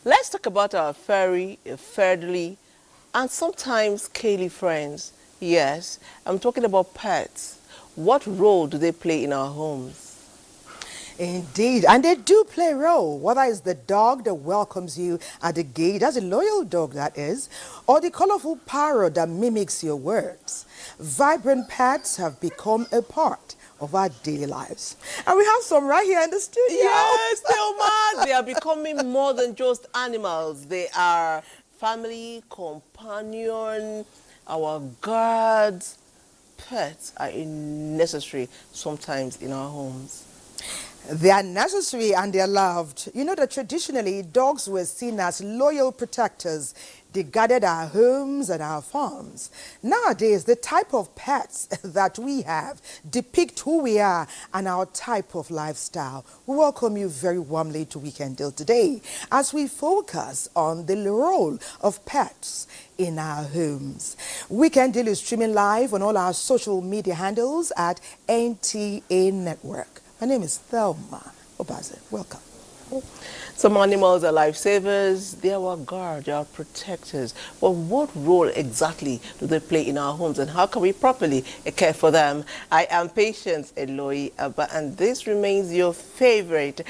Let's talk about our furry, furry, and sometimes scaly friends. Yes, I'm talking about pets. What role do they play in our homes? Indeed, and they do play a role, whether it's the dog that welcomes you at the gate, that's a loyal dog that is, or the colorful parrot that mimics your words. Vibrant pets have become a part of our daily lives. And we have some right here in the studio. Yes, Thelma, they are becoming more than just animals. They are family, companion, our guards. Pets are necessary sometimes in our homes. They are necessary and they are loved. You know that traditionally dogs were seen as loyal protectors. They guarded our homes and our farms. Nowadays, the type of pets that we have depict who we are and our type of lifestyle. We welcome you very warmly to Weekend Deal today as we focus on the role of pets in our homes. Weekend Deal is streaming live on all our social media handles at NTA Network. My name is Thelma Obaze. Welcome. Some animals are lifesavers, they are our guard, they are protectors. But what role exactly do they play in our homes and how can we properly care for them? I am Patience Eloy Abba, and this remains your favorite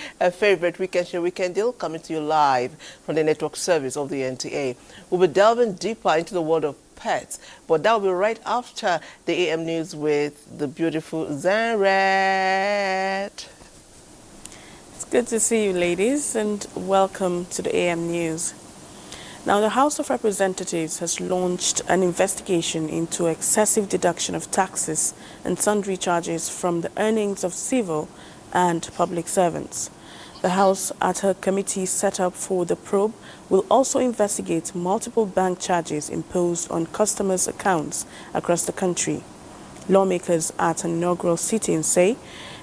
weekend show, Weekend Deal, coming to you live from the network service of the NTA. We'll be delving deeper into the world of pets, but that will be right after the AM news with the beautiful Zanret. It's good to see you, ladies, and welcome to the AM News. Now, the House of Representatives has launched an investigation into excessive deduction of taxes and sundry charges from the earnings of civil and public servants. The House, at her committee set up for the probe, will also investigate multiple bank charges imposed on customers' accounts across the country. Lawmakers at an inaugural sitting say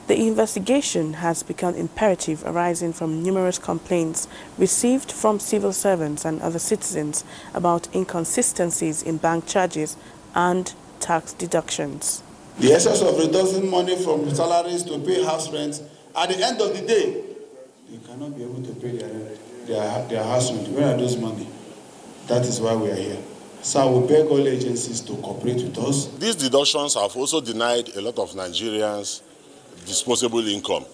the investigation has become imperative arising from numerous complaints received from civil servants and other citizens about inconsistencies in bank charges and tax deductions. The excess of reducing money from salaries to pay house rent, at the end of the day, they cannot be able to pay their house rent. Where are those money? That is why we are here. So I will beg all agencies to cooperate with us. These deductions have also denied a lot of Nigerians disposable income,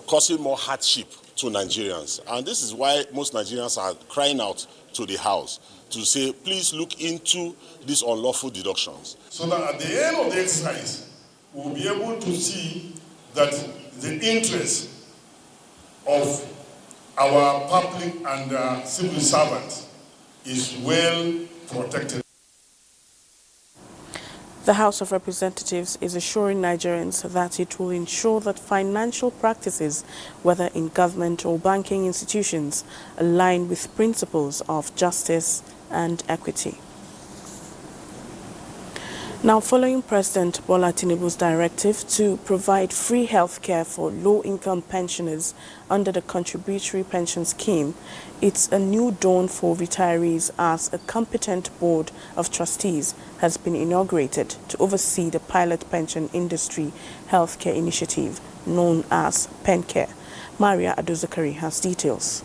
causing more hardship to Nigerians. And this is why most Nigerians are crying out to the House to say, please look into these unlawful deductions. So that at the end of the exercise, we'll be able to see that the interest of our public and civil servants is well protected. The House of Representatives is assuring Nigerians that it will ensure that financial practices, whether in government or banking institutions, align with principles of justice and equity. Now, following President Bola Tinubu's directive to provide free health care for low-income pensioners under the contributory pension scheme, it's a new dawn for retirees as a competent board of trustees has been inaugurated to oversee the pilot pension industry healthcare initiative known as PenCare. Maria Adozakari has details.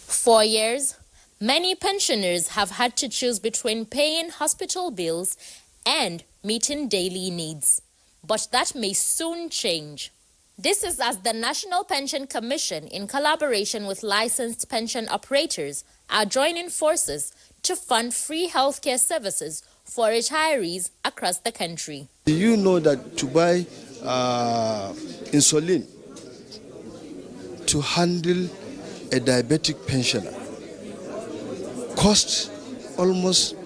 For years, many pensioners have had to choose between paying hospital bills and meeting daily needs. But that may soon change. This is as the National Pension Commission, in collaboration with licensed pension operators, are joining forces to fund free healthcare services for retirees across the country. Do you know that to buy insulin to handle a diabetic pensioner costs almost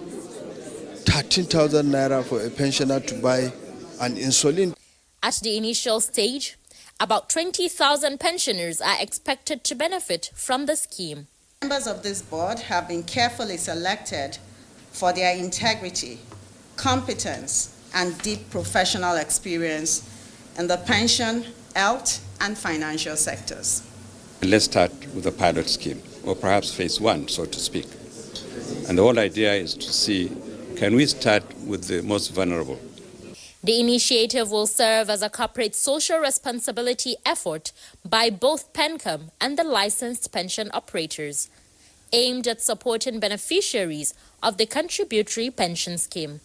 13,000 naira for a pensioner to buy an insulin? At the initial stage, about 20,000 pensioners are expected to benefit from the scheme. Members of this board have been carefully selected for their integrity, competence, and deep professional experience in the pension, health, and financial sectors. Let's start with a pilot scheme, or perhaps phase one, so to speak. And the whole idea is to see, can we start with the most vulnerable? The initiative will serve as a corporate social responsibility effort by both PENCOM and the licensed pension operators, aimed at supporting beneficiaries of the contributory pension scheme.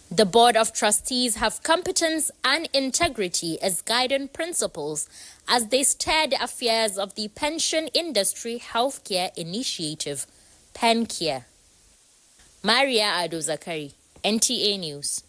The Board of Trustees have competence and integrity as guiding principles as they steer the affairs of the Pension Industry Healthcare Initiative, PenCare. Maria Ado-Zakari, NTA News.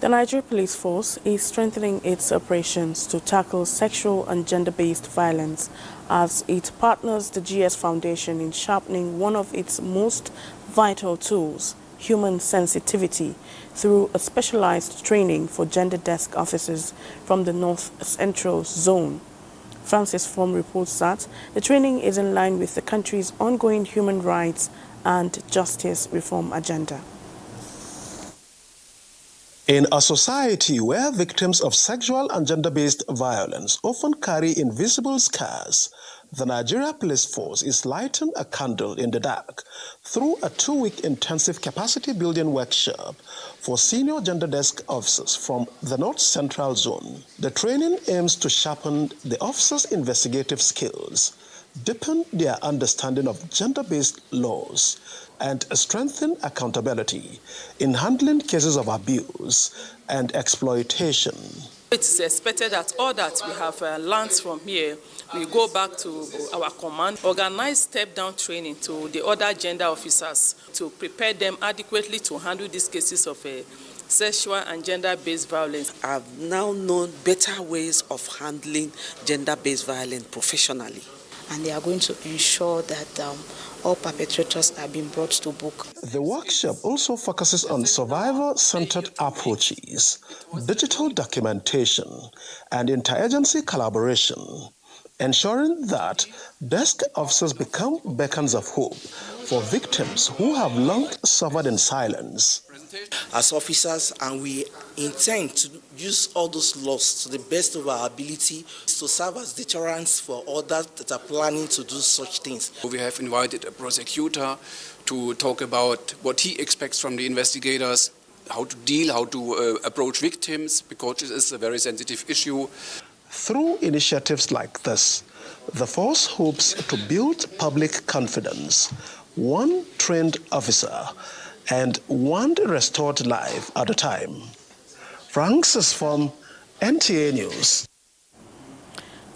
The Nigerian Police Force is strengthening its operations to tackle sexual and gender-based violence as it partners the GS Foundation in sharpening one of its most vital tools, human sensitivity, through a specialized training for gender desk officers from the North Central Zone. Francis Form reports that the training is in line with the country's ongoing human rights and justice reform agenda. In a society where victims of sexual and gender-based violence often carry invisible scars, the Nigeria Police Force is lighting a candle in the dark through a 2-week intensive capacity-building workshop for senior gender desk officers from the North Central Zone. The training aims to sharpen the officers' investigative skills, deepen their understanding of gender-based laws, and strengthen accountability in handling cases of abuse and exploitation. It is expected that all that we have learned from here, we go back to our command, organize step-down training to the other gender officers to prepare them adequately to handle these cases of sexual and gender-based violence. I've now known better ways of handling gender-based violence professionally. And they are going to ensure that all perpetrators are being brought to book. The workshop also focuses on survivor-centered approaches, digital documentation, and interagency collaboration, ensuring that desk officers become beacons of hope for victims who have long suffered in silence. As officers, and we intend to use all those laws to the best of our ability to serve as deterrents for others that are planning to do such things. We have invited a prosecutor to talk about what he expects from the investigators, how to approach victims, because this is a very sensitive issue. Through initiatives like this, the force hopes to build public confidence, one trained officer and one restored life at a time. Francis from NTA News.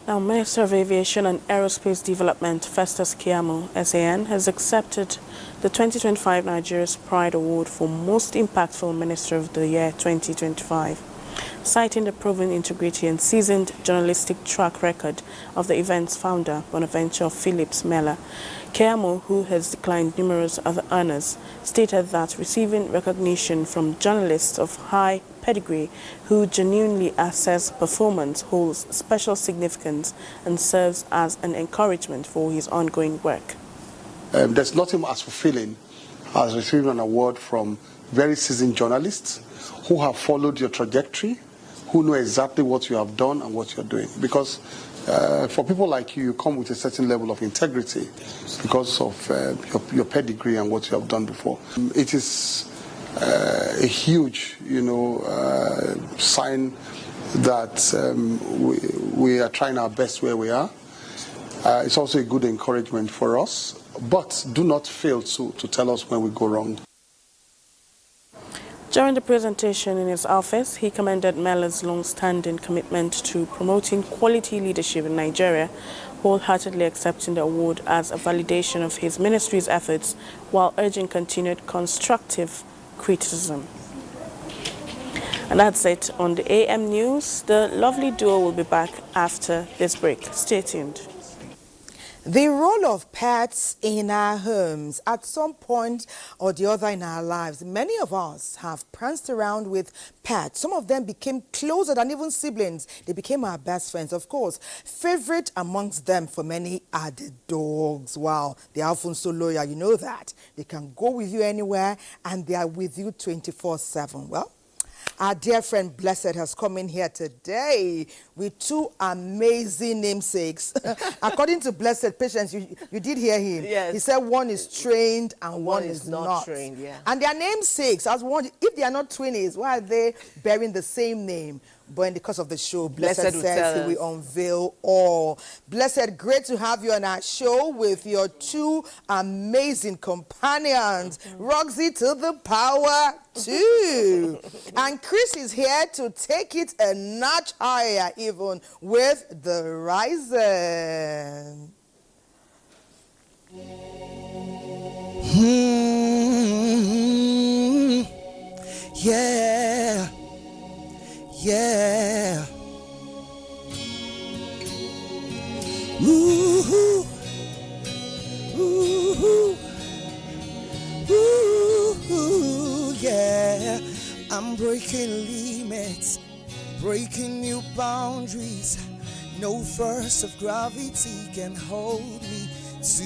Now, Minister of Aviation and Aerospace Development, Festus Keyamo, SAN, has accepted the 2025 Nigeria's Pride Award for Most Impactful Minister of the Year 2025. Citing the proven integrity and seasoned journalistic track record of the event's founder, Bonaventure Phillips Mella, Keyamo, who has declined numerous other honors, stated that receiving recognition from journalists of high pedigree who genuinely assess performance holds special significance and serves as an encouragement for his ongoing work. There's nothing as fulfilling as receiving an award from very seasoned journalists who have followed your trajectory, who know exactly what you have done and what you're doing. Because for people like you, you come with a certain level of integrity because of your pedigree and what you have done before. It is a huge, sign that we are trying our best where we are. It's also a good encouragement for us, but do not fail to tell us when we go wrong. During the presentation in his office, he commended Mella's long-standing commitment to promoting quality leadership in Nigeria, wholeheartedly accepting the award as a validation of his ministry's efforts while urging continued constructive criticism. And that's it on the AM News. The lovely duo will be back after this break. Stay tuned. The role of pets in our homes at some point or the other in our lives. Many of us have pranced around with pets. Some of them became closer than even siblings. They became our best friends. Of course, favorite amongst them for many are the dogs. Wow, they are often so loyal, you know that. They can go with you anywhere and they are with you 24/7. Well, Our dear friend Blessed has come in here today with two amazing namesakes. According to Blessed, Patience, you did hear him. Yes. He said one is trained and one is not trained. Yeah. And their namesakes, as one, if they are not twinnies, why are they bearing the same name? But in the course of the show, Blessed says he will unveil all. Blessed, great to have you on our show with your two amazing companions, Roxy to the power 2. And Chris is here to take it a notch higher even with the Rising. Yeah. Yeah. Ooh, ooh, ooh, yeah. I'm breaking limits, breaking new boundaries. No force of gravity can hold me to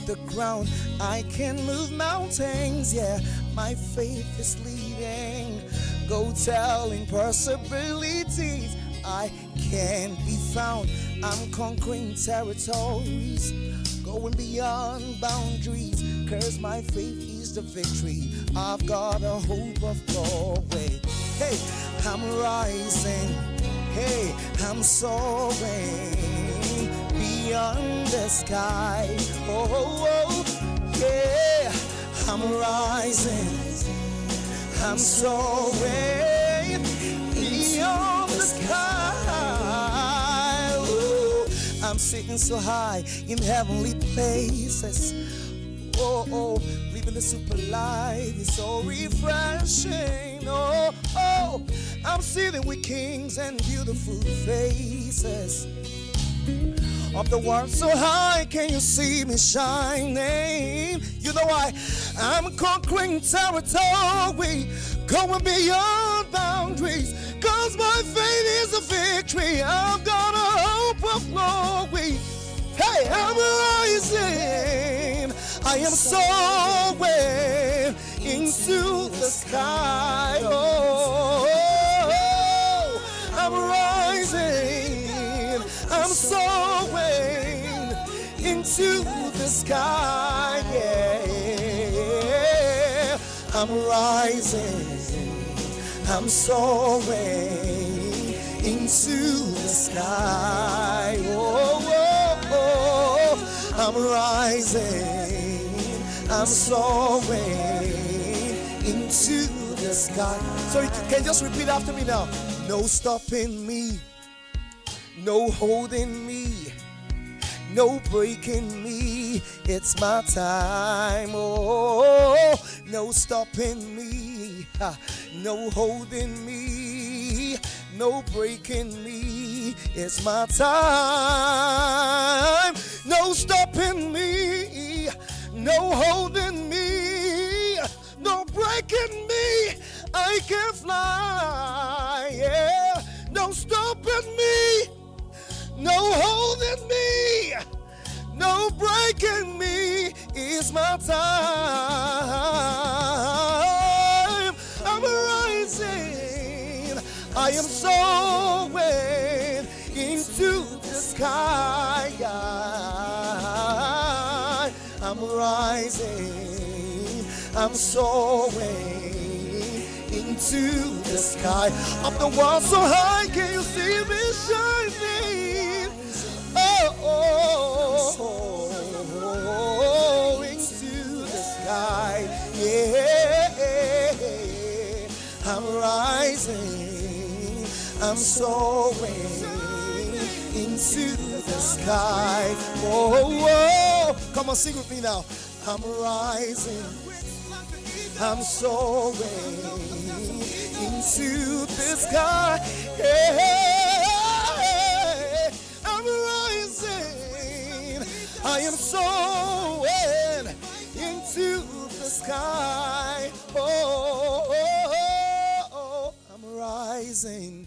the ground. I can move mountains, yeah. My faith is leading. Go telling possibilities I can be found. I'm conquering territories, going beyond boundaries, 'cause my faith is the victory. I've got a hope of glory. Hey, I'm rising. Hey, I'm soaring beyond the sky. Oh, oh, yeah, I'm rising. I'm soaring beyond the sky. Ooh, I'm sitting so high in heavenly places. Oh, oh, living the super life is so refreshing. Oh, oh, I'm sitting with kings and beautiful faces. Of the world so high, can you see me shining? You know why? I'm conquering territory, going beyond boundaries, 'cause my faith is a victory. I've got a hope of glory. Hey, I'm rising. I am soaring into the sky. Oh, I'm rising. I'm soaring into the sky. Yeah, I'm rising. I'm soaring into the sky. Oh, oh, oh. I'm rising. I'm soaring into the sky. So you can just repeat after me now. No stopping me. No holding me, no breaking me, it's my time. Oh, no stopping me, no holding me, no breaking me, it's my time. No stopping me, no holding me, no breaking me, I can fly. Yeah, no stopping me, no holding me, no breaking me, it's my time. I'm rising, I am soaring into the sky. I'm rising, I'm soaring into the sky. Up the wall so high, can you see me shining? Oh, oh, oh, into the sky. Yeah, I'm rising, I'm soaring into the sky. Oh, oh, come on, sing with me now. I'm rising, I'm soaring into the sky. Yeah, I'm rising, I am soaring into the sky. Oh, oh, oh, I'm rising,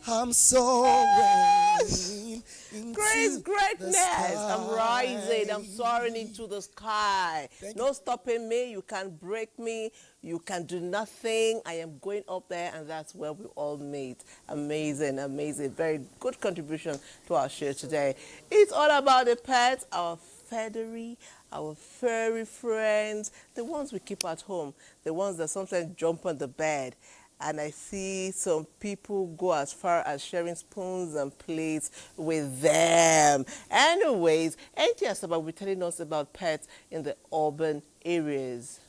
I'm soaring into His greatness. I'm rising. I'm soaring into the sky. No stopping me. You can't break me. You can do nothing. I am going up there, and that's where we all meet. Amazing, amazing. Very good contribution to our show today. It's all about the pets, our feathery, our furry friends, the ones we keep at home, the ones that sometimes jump on the bed. And I see some people go as far as sharing spoons and plates with them. Anyways, NTA will be telling us about pets in the urban areas.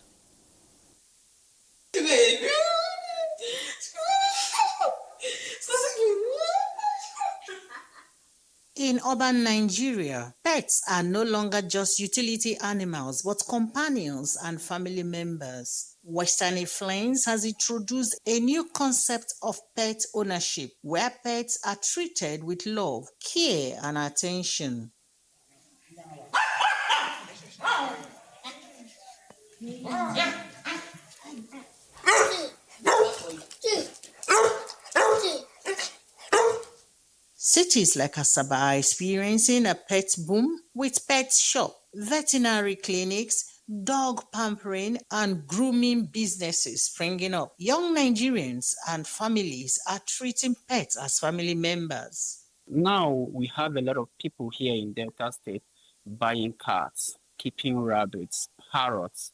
In urban Nigeria, pets are no longer just utility animals, but companions and family members. Western Influence has introduced a new concept of pet ownership, where pets are treated with love, care, and attention. Cities like Asaba are experiencing a pet boom with pet shop, veterinary clinics, dog pampering, and grooming businesses springing up. Young Nigerians and families are treating pets as family members. Now we have a lot of people here in Delta State buying cats, keeping rabbits, parrots,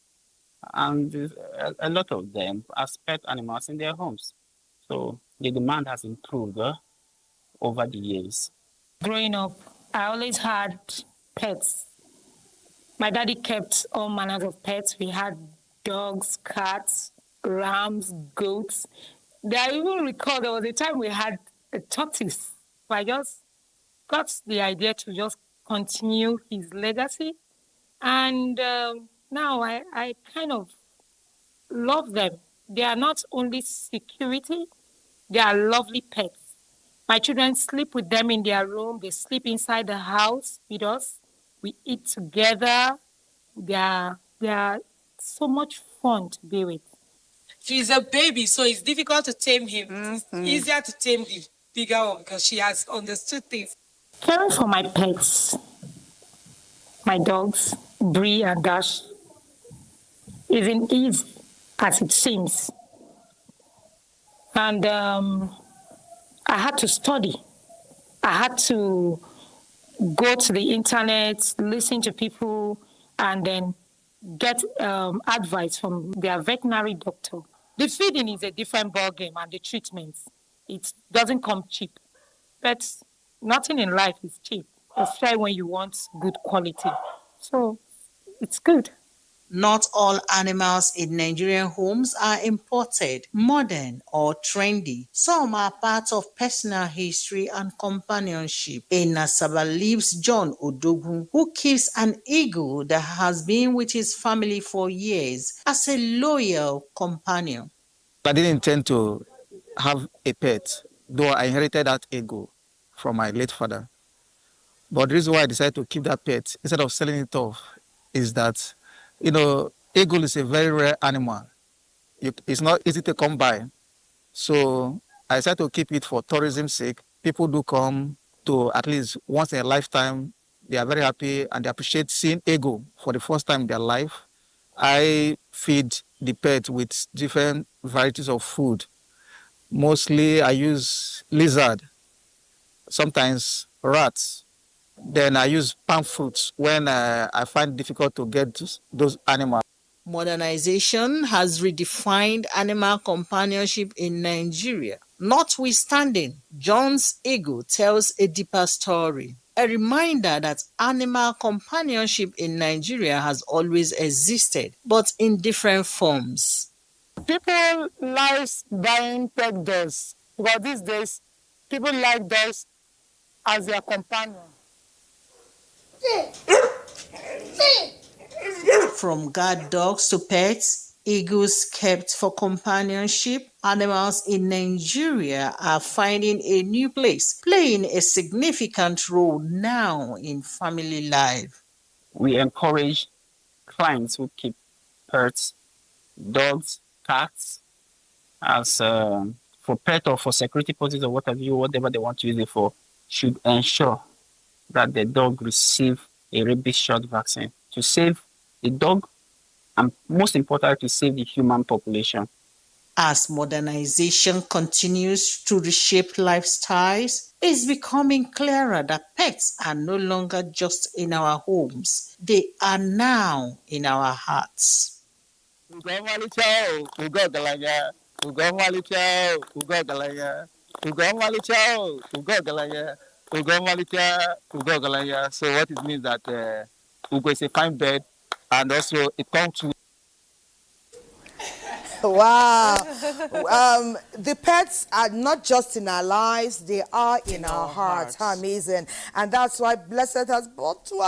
and a lot of them as pet animals in their homes. So the demand has improved over the years. Growing up, I always had pets. My daddy kept all manners of pets. We had dogs, cats, rams, goats. I even recall there was a time we had a tortoise. So I just got the idea to just continue his legacy. And now I kind of love them. They are not only security, they are lovely pets. My children sleep with them in their room. They sleep inside the house with us. We eat together. They are so much fun to be with. She's a baby, so it's difficult to tame him. It's easier to tame the bigger one because she has understood things. Caring for my pets, my dogs, Bree and Dash, isn't easy as it seems. And I had to study. I had to go to the internet, listen to people, and then get advice from their veterinary doctor. The feeding is a different ballgame, and the treatment, it doesn't come cheap. But nothing in life is cheap, especially when you want good quality. So it's good. Not all animals in Nigerian homes are imported, modern, or trendy. Some are part of personal history and companionship. In Asaba lives John Odogun, who keeps an eagle that has been with his family for years as a loyal companion. I didn't intend to have a pet, though I inherited that eagle from my late father. But the reason why I decided to keep that pet instead of selling it off is that, eagle is a very rare animal. It's not easy to come by. So I decided to keep it for tourism's sake. People do come to at least once in a lifetime. They are very happy and they appreciate seeing eagle for the first time in their life. I feed the pet with different varieties of food. Mostly I use lizard, sometimes rats. Then I use palm fruits when I find it difficult to get those animals. Modernization has redefined animal companionship in Nigeria. Notwithstanding, John's eagle tells a deeper story. A reminder that animal companionship in Nigeria has always existed, but in different forms. People like buying pet dogs because these days people like dogs as their companion. From guard dogs to pets, eagles kept for companionship, animals in Nigeria are finding a new place, playing a significant role now in family life. We encourage clients who keep pets, dogs, cats, as for pet or for security purposes or whatever they want to use it for, should ensure that the dog receive a rabies shot vaccine to save the dog and, most important, to save the human population. As modernization continues to reshape lifestyles, it's becoming clearer that pets are no longer just in our homes. They are now in our hearts. So what it means that Ugo is a fine bird, and also it comes to. Wow. The pets are not just in our lives, they are in our hearts. How amazing. And that's why Blessed has brought two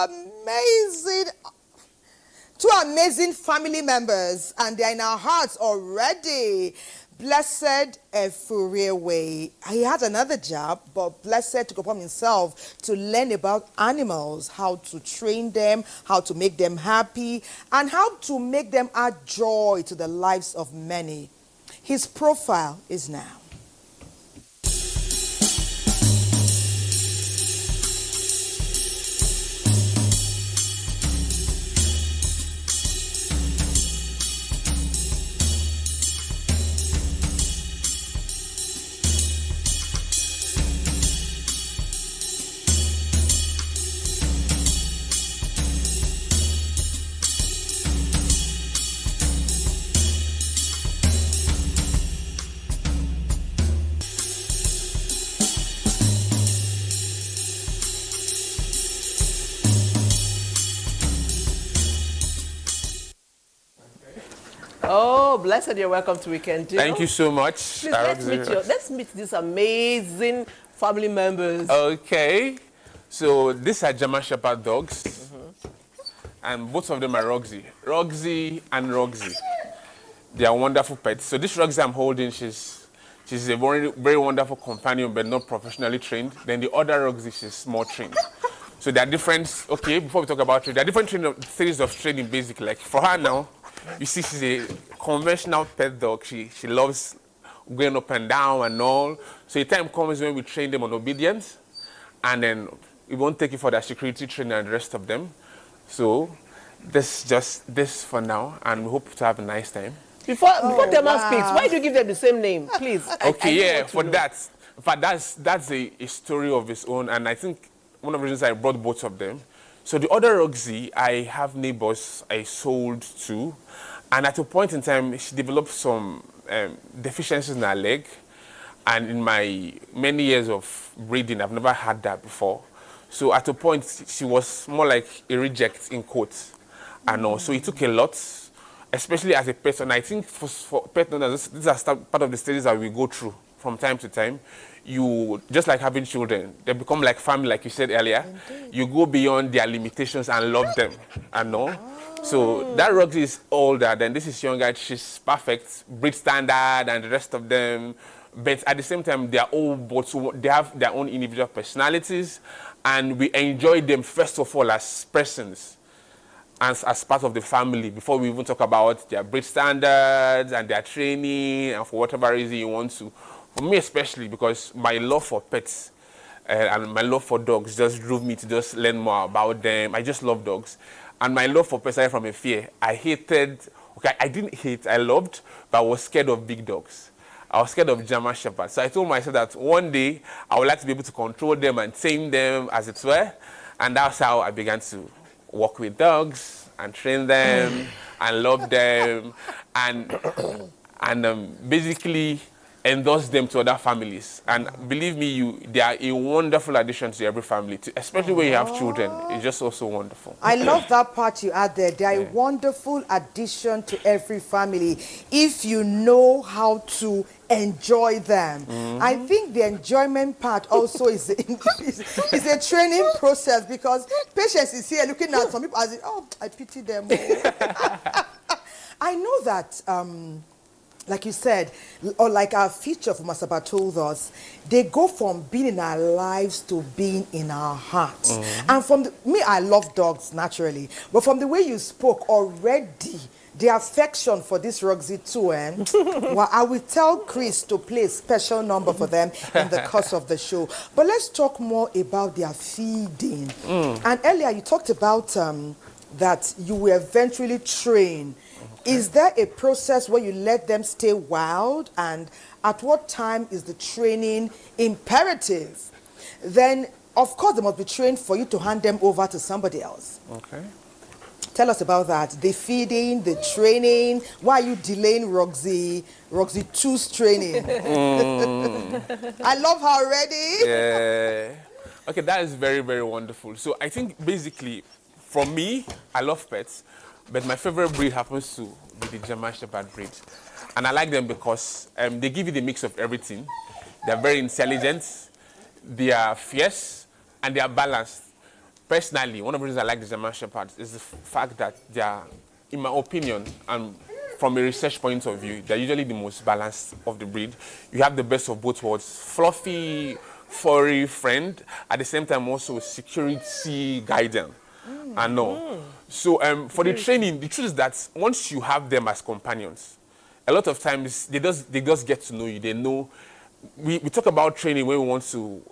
amazing family members, and they're in our hearts already. Blessed Efuriwe. He had another job, but Blessed took upon himself to learn about animals, how to train them, how to make them happy, and how to make them add joy to the lives of many. His profile is now. Oh, Blessed, you're welcome to Weekend Deal. Thank you so much. Please, let's meet these amazing family members. Okay. So these are German Shepherd dogs. And both of them are Roxy and Roxy. They are wonderful pets. So this Roxy I'm holding, she's a very, very wonderful companion, but not professionally trained. Then the other Roxy, she's more trained. So there are different, okay, before we talk about training, there are different series of training, basically. Like for her now, you see she's a conventional pet dog. She loves going up and down and all. So the time comes when we train them on obedience, and then we won't take it for their security training and the rest of them. So this just this for now, and we hope to have a nice time. Before Tema speaks, why do you give them the same name, please? Okay, for that. In fact, that's a story of its own, and I think one of the reasons I brought both of them. So the other Roxy, I have neighbors I sold to, and at a point in time, she developed some deficiencies in her leg, and in my many years of breeding, I've never had that before. So at a point, she was more like a reject in quotes, and all. So it took a lot, especially as a pet, and I think for pet owners, these are part of the stages that we go through from time to time. You, just like having children, they become like family, like you said earlier. Indeed. You go beyond their limitations and love them, and all. So that Roxy is older, then this is younger, she's perfect, breed standard and the rest of them. But at the same time, they are all both, they have their own individual personalities, and we enjoy them first of all as persons, as part of the family, before we even talk about their breed standards and their training, and for whatever reason you want to. For me especially, because my love for pets and my love for dogs just drove me to just learn more about them. I just love dogs. And my love for pets started from a fear. I didn't hate, I loved, but I was scared of big dogs. I was scared of German Shepherds. So I told myself that one day I would like to be able to control them and tame them, as it were. And that's how I began to work with dogs and train them and love them and basically endorse them to other families. And believe me, they are a wonderful addition to every family, especially when you have children. It's just also wonderful. I love that part you add there. They are a wonderful addition to every family if you know how to enjoy them. I think the enjoyment part also is a training process, because patience is here looking at some people as if, oh, I pity them. I know that like you said, or like our feature from Masaba told us, they go from being in our lives to being in our hearts. And from me, I love dogs naturally, but from the way you spoke already, the affection for this Roxy too, well, I will tell Chris to play a special number for them in the course of the show. But let's talk more about their feeding. And earlier you talked about that you will eventually train. Is there a process where you let them stay wild? And at what time is the training imperative? Then, of course, they must be trained for you to hand them over to somebody else. Okay. Tell us about that. The feeding, the training. Why are you delaying Roxy 2's training? I love her already. Yeah. Okay, that is very, very wonderful. So I think basically, for me, I love pets, but my favorite breed happens to be the German Shepherd breed. And I like them because they give you the mix of everything. They're very intelligent, they are fierce, and they are balanced. Personally, one of the reasons I like the German Shepherds is the fact that they are, in my opinion, and from a research point of view, they're usually the most balanced of the breed. You have the best of both worlds. Fluffy, furry friend, at the same time also security guardian. I know. So for the training, the truth is that once you have them as companions, a lot of times they just get to know you. They know. We talk about training when we want to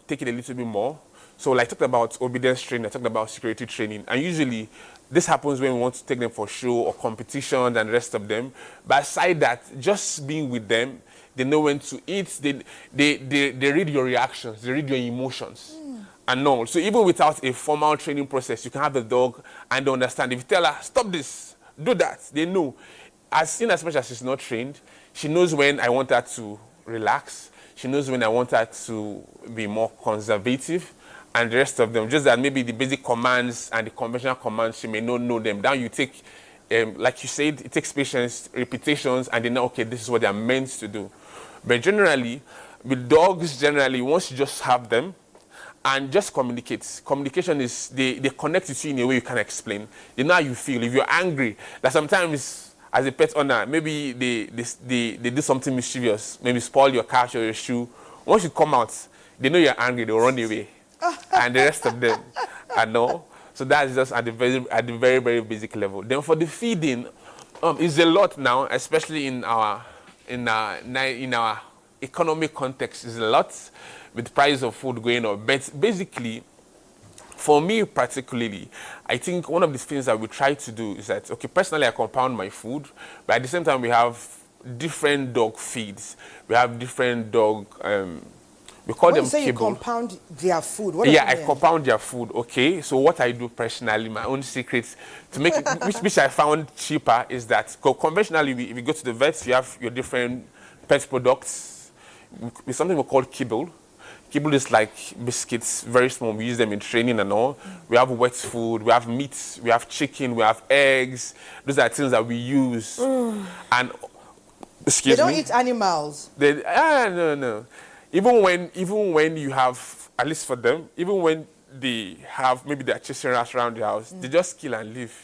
take it a little bit more. So like I talked about obedience training, I talked about security training, and usually this happens when we want to take them for show or competition and the rest of them. But aside that, just being with them, they know when to eat, they read your reactions, they read your emotions. And all. So even without a formal training process, you can have the dog and they understand. If you tell her, stop this, do that, they know. As much as she's not trained, she knows when I want her to relax. She knows when I want her to be more conservative. And the rest of them, just that maybe the basic commands and the conventional commands, she may not know them. Now you take, like you said, it takes patience, repetitions, and they know, okay, this is what they're meant to do. But generally, with dogs, once you just have them, and just communicate. Communication is, they connect with you in a way you can explain. They know how you feel. If you're angry, that sometimes as a pet owner, maybe they do something mischievous, maybe spoil your couch or your shoe. Once you come out, they know you're angry, they'll run away. And the rest of them, I know. So that's just at the very, very basic level. Then for the feeding, it's a lot now, especially in our economic context, it's a lot with the price of food going up. But basically, for me particularly, I think one of the things that we try to do is that, okay, personally I compound my food, but at the same time we have different dog feeds. We have different dog, we call them kibble. When you say you compound their food, what does that mean? I compound their food, okay? So what I do personally, my own secrets, to make it, which I found cheaper, is that conventionally, if you go to the vets, you have your different pet products. With something we call kibble. Kibble is like biscuits, very small. We use them in training and all. We have wet food, we have meat, we have chicken, we have eggs. Those are things that we use. And they don't eat animals. No. Even when you have, at least for them, even when they have, maybe they're chasing rats around the house, they just kill and leave.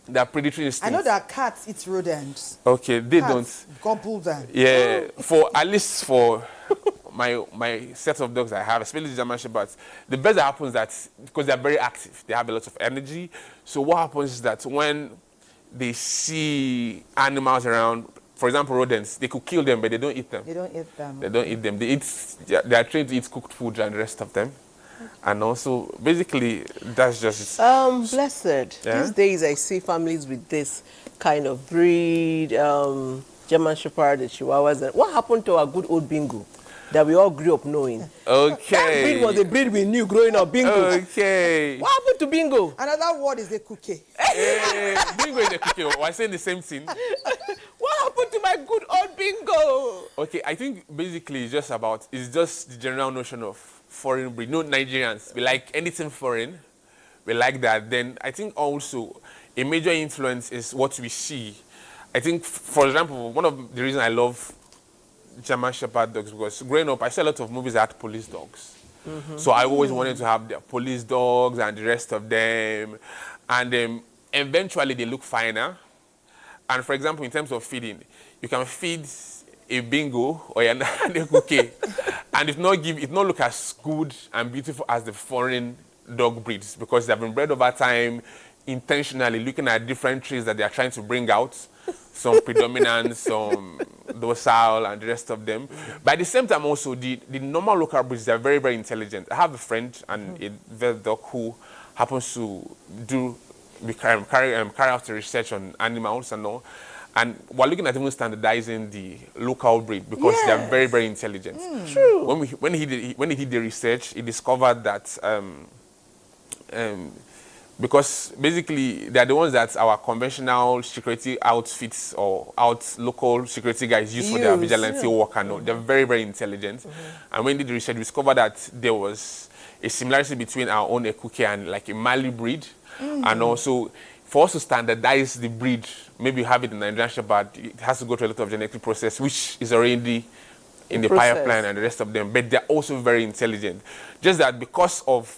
They're predatory instincts. I know that cats eat rodents. Okay, they cats don't. Gobble them. Yeah, at least for my set of dogs I have, especially the German Shepherds, the best that happens is that, because they're very active, they have a lot of energy. So what happens is that when they see animals around, for example, rodents, they could kill them, but they don't eat them. They don't eat them. They don't eat them. They are trained to eat cooked food and the rest of them. And also, basically, that's just it. Blessed. Yeah? These days, I see families with this kind of breed, German Shepherd, the Chihuahuas. What happened to our good old Bingo that we all grew up knowing? Okay. That breed was a breed we knew growing up, Bingo. Okay. What happened to Bingo? Another word is a cookie. Bingo is a cookie. We're saying the same thing. What happened to my good old Bingo? Okay, I think basically it's just the general notion of foreign breed. No, Nigerians, we like anything foreign. We like that. Then I think also a major influence is what we see. I think, for example, one of the reasons I love German Shepherd dogs, because growing up, I saw a lot of movies that had police dogs. So I always wanted to have their police dogs and the rest of them. And eventually they look finer. And for example, in terms of feeding, you can feed a Bingo or a cookie, and it not look as good and beautiful as the foreign dog breeds, because they have been bred over time. intentionally looking at different traits that they are trying to bring out, some predominant, some docile, and the rest of them. But at the same time also, the normal local breeds, they're very, very intelligent. I have a friend and a vet doc who happens to carry out research on animals and all. And we're looking at even standardizing the local breed because they're very, very intelligent. True. When he did the research, he discovered that because basically they're the ones that our conventional security outfits or local security guys use for their vigilante work and all. They're very, very intelligent. And when he did the research, we discovered that there was a similarity between our own Ekuke and like a Mali breed. And also, for us to standardize the breed, maybe have it in Nigerian Shepherd, it has to go through a lot of genetic process, which is already in the pipeline and the rest of them. But they're also very intelligent. Just that because of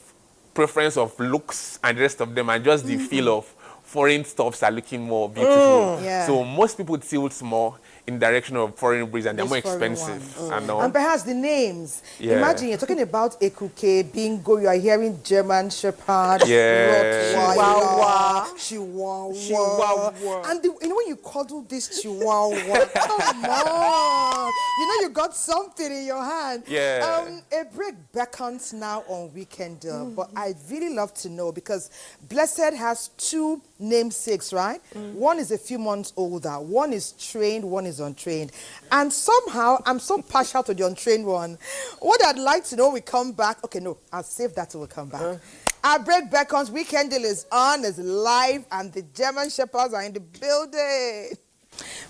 preference of looks and the rest of them, and just the feel of foreign stuffs are looking more beautiful. So most people tilt more in direction of foreign breeds, and they're more expensive. And perhaps the names. Imagine you're talking about Ekuke, Bingo, you are hearing German Shepherd, Rottweiler, Chihuahua. And you know when you cuddle this Chihuahua, come on. You know you got something in your hand. A break beckons now on Weekend, but I'd really love to know because Blessed has two namesakes, right? One is a few months older, one is trained, one is untrained. And somehow, I'm so partial to the untrained one. What I'd like to know when we come back, okay, no, I'll save that till we come back. Our break beckons, Weekend Deal is on, is live, and the German Shepherds are in the building.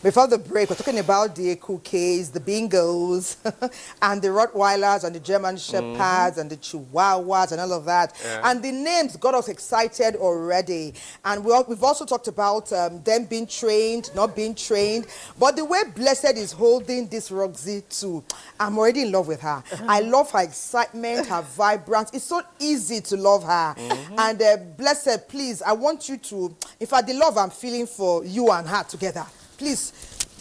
Before the break, we're talking about the Ekukes, the Bingos, and the Rottweilers, and the German Shepherds, and the Chihuahuas, and all of that. And the names got us excited already. And we've also talked about them being trained, not being trained. But the way Blessed is holding this Roxy too, I'm already in love with her. I love her excitement, her vibrance. It's so easy to love her. And Blessed, please, I want you to, in fact, the love I'm feeling for you and her together, please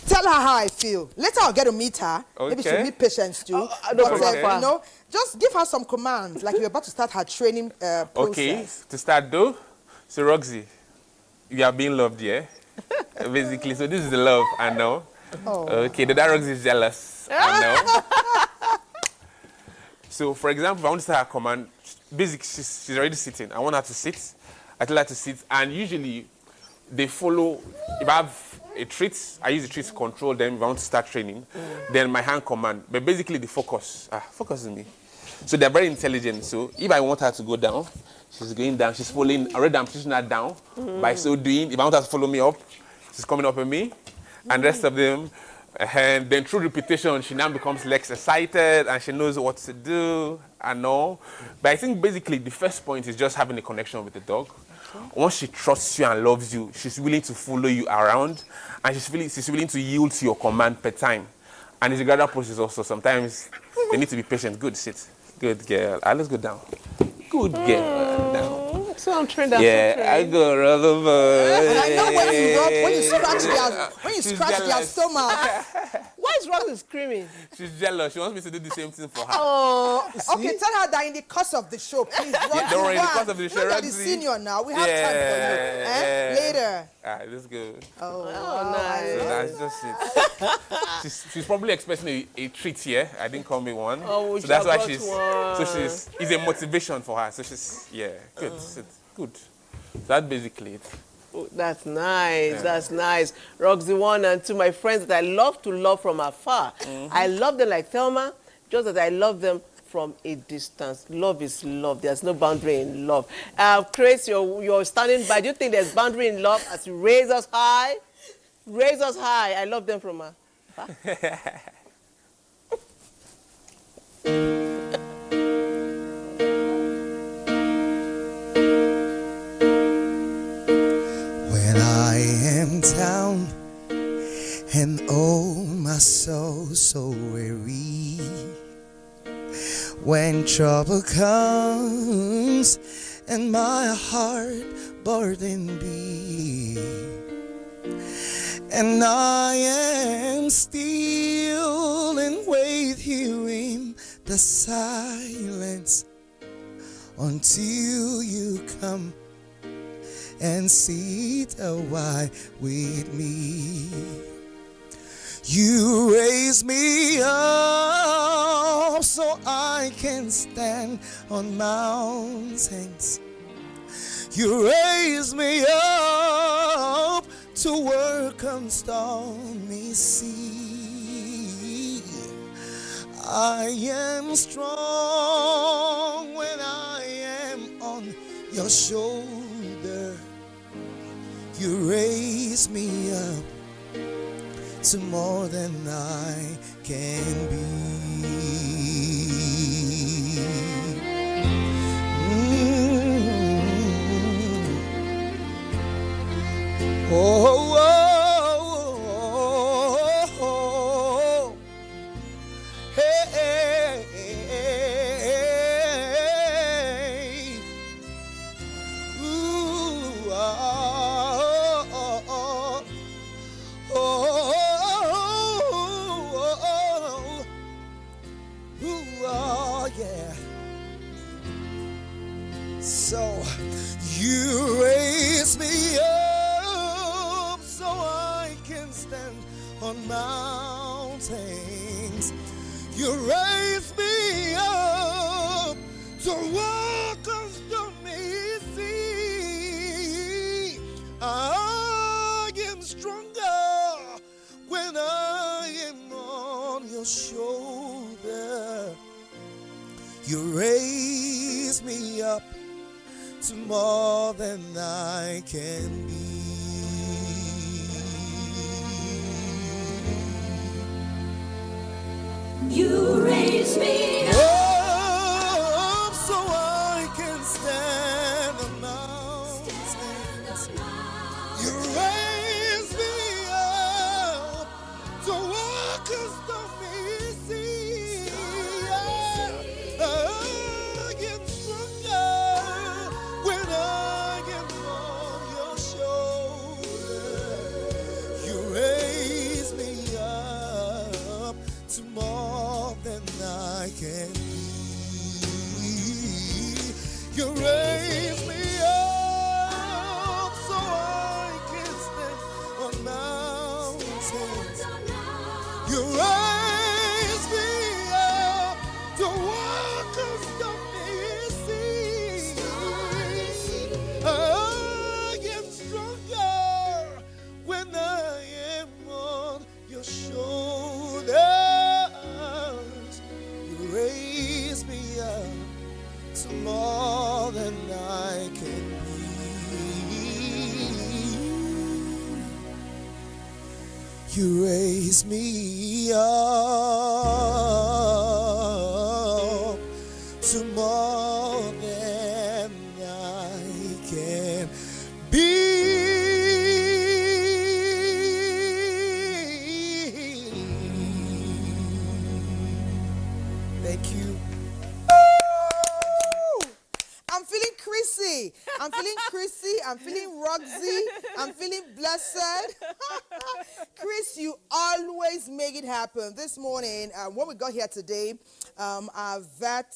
tell her how I feel. Later I'll get to meet her. Maybe she'll meet Patience too. You know, just give her some commands, like you're about to start her training process. Okay, to start though, so Roxy, you are being loved, yeah? Basically, so this is the love, I know. Okay, the Roxy is jealous, I know. So for example, if I want to start her command, basically she's already sitting. I want her to sit. I tell her to sit, and usually they follow. If I have a treat, I use the treat to control them if I want to start training. Then my hand command. But basically the focus. Focus on me. So they're very intelligent. So if I want her to go down, she's going down. She's following. Already I'm pushing her down. By so doing, if I want her to follow me up, she's coming up with me. And the rest of them. And then through repetition, she now becomes less excited and she knows what to do and all. But I think basically the first point is just having a connection with the dog. Once she trusts you and loves you, she's willing to follow you around, and she's willing to yield to your command per time. And it's a gradual process also. Sometimes they need to be patient. Good, sit. Good girl. Let's go down. Good girl. Down. So I'm trained. I go rather. And I know when you scratch their stomach. Why is Roxy screaming? She's jealous. She wants me to do the same thing for her. Okay, tell her that in the course of the show, please. Don't worry, in the course of the show, you're the senior now. We have time for you. Later. All right, let's go. Nice. So that's just it. She's probably expecting a treat here. I didn't call me one. So that's why it's a motivation for her. So she's, good. Good. That's basically it. Oh, that's nice. That's nice. Roxy 1 and 2, my friends that I love to love from afar. I love them like Thelma, just as I love them from a distance. Love is love. There's no boundary in love. Chris, you're standing by. Do you think there's boundary in love as you raise us high? Raise us high. I love them from afar. Down and oh my soul so weary, when trouble comes and my heart burdened be, and I am still and wait here in the silence until you come and sit a while with me. You raise me up so I can stand on mountains. You raise me up to work on stormy sea. I am strong when I am on your shoulder. You raise me up to more than I can be. Oh, oh, oh, oh, oh. Hey, hey, hey. Ooh, oh, oh, oh, oh, oh, yeah. So you raise me up so I can stand on mountains. You raise me up to walk on stormy sea. I am stronger when I am on your shoulder. You raise me up to more than I can be. You raise me up so I can stand on mountains. You raise me up to walk a stormy sea. I am stronger when I am on your shoulder. You raise me up to more than I can be. You raise me up so I can stand on mountains. You raise me up to walk on stormy sea. I am stronger when I am on your shoulders. You raise me up to more than I can be. You raise me up to more than I can be. Thank you. I'm feeling Chrissy. I'm feeling Chrissy. I'm feeling Roxy. I'm feeling blessed. Chris, you always make it happen. This morning, when we got here today, our vet,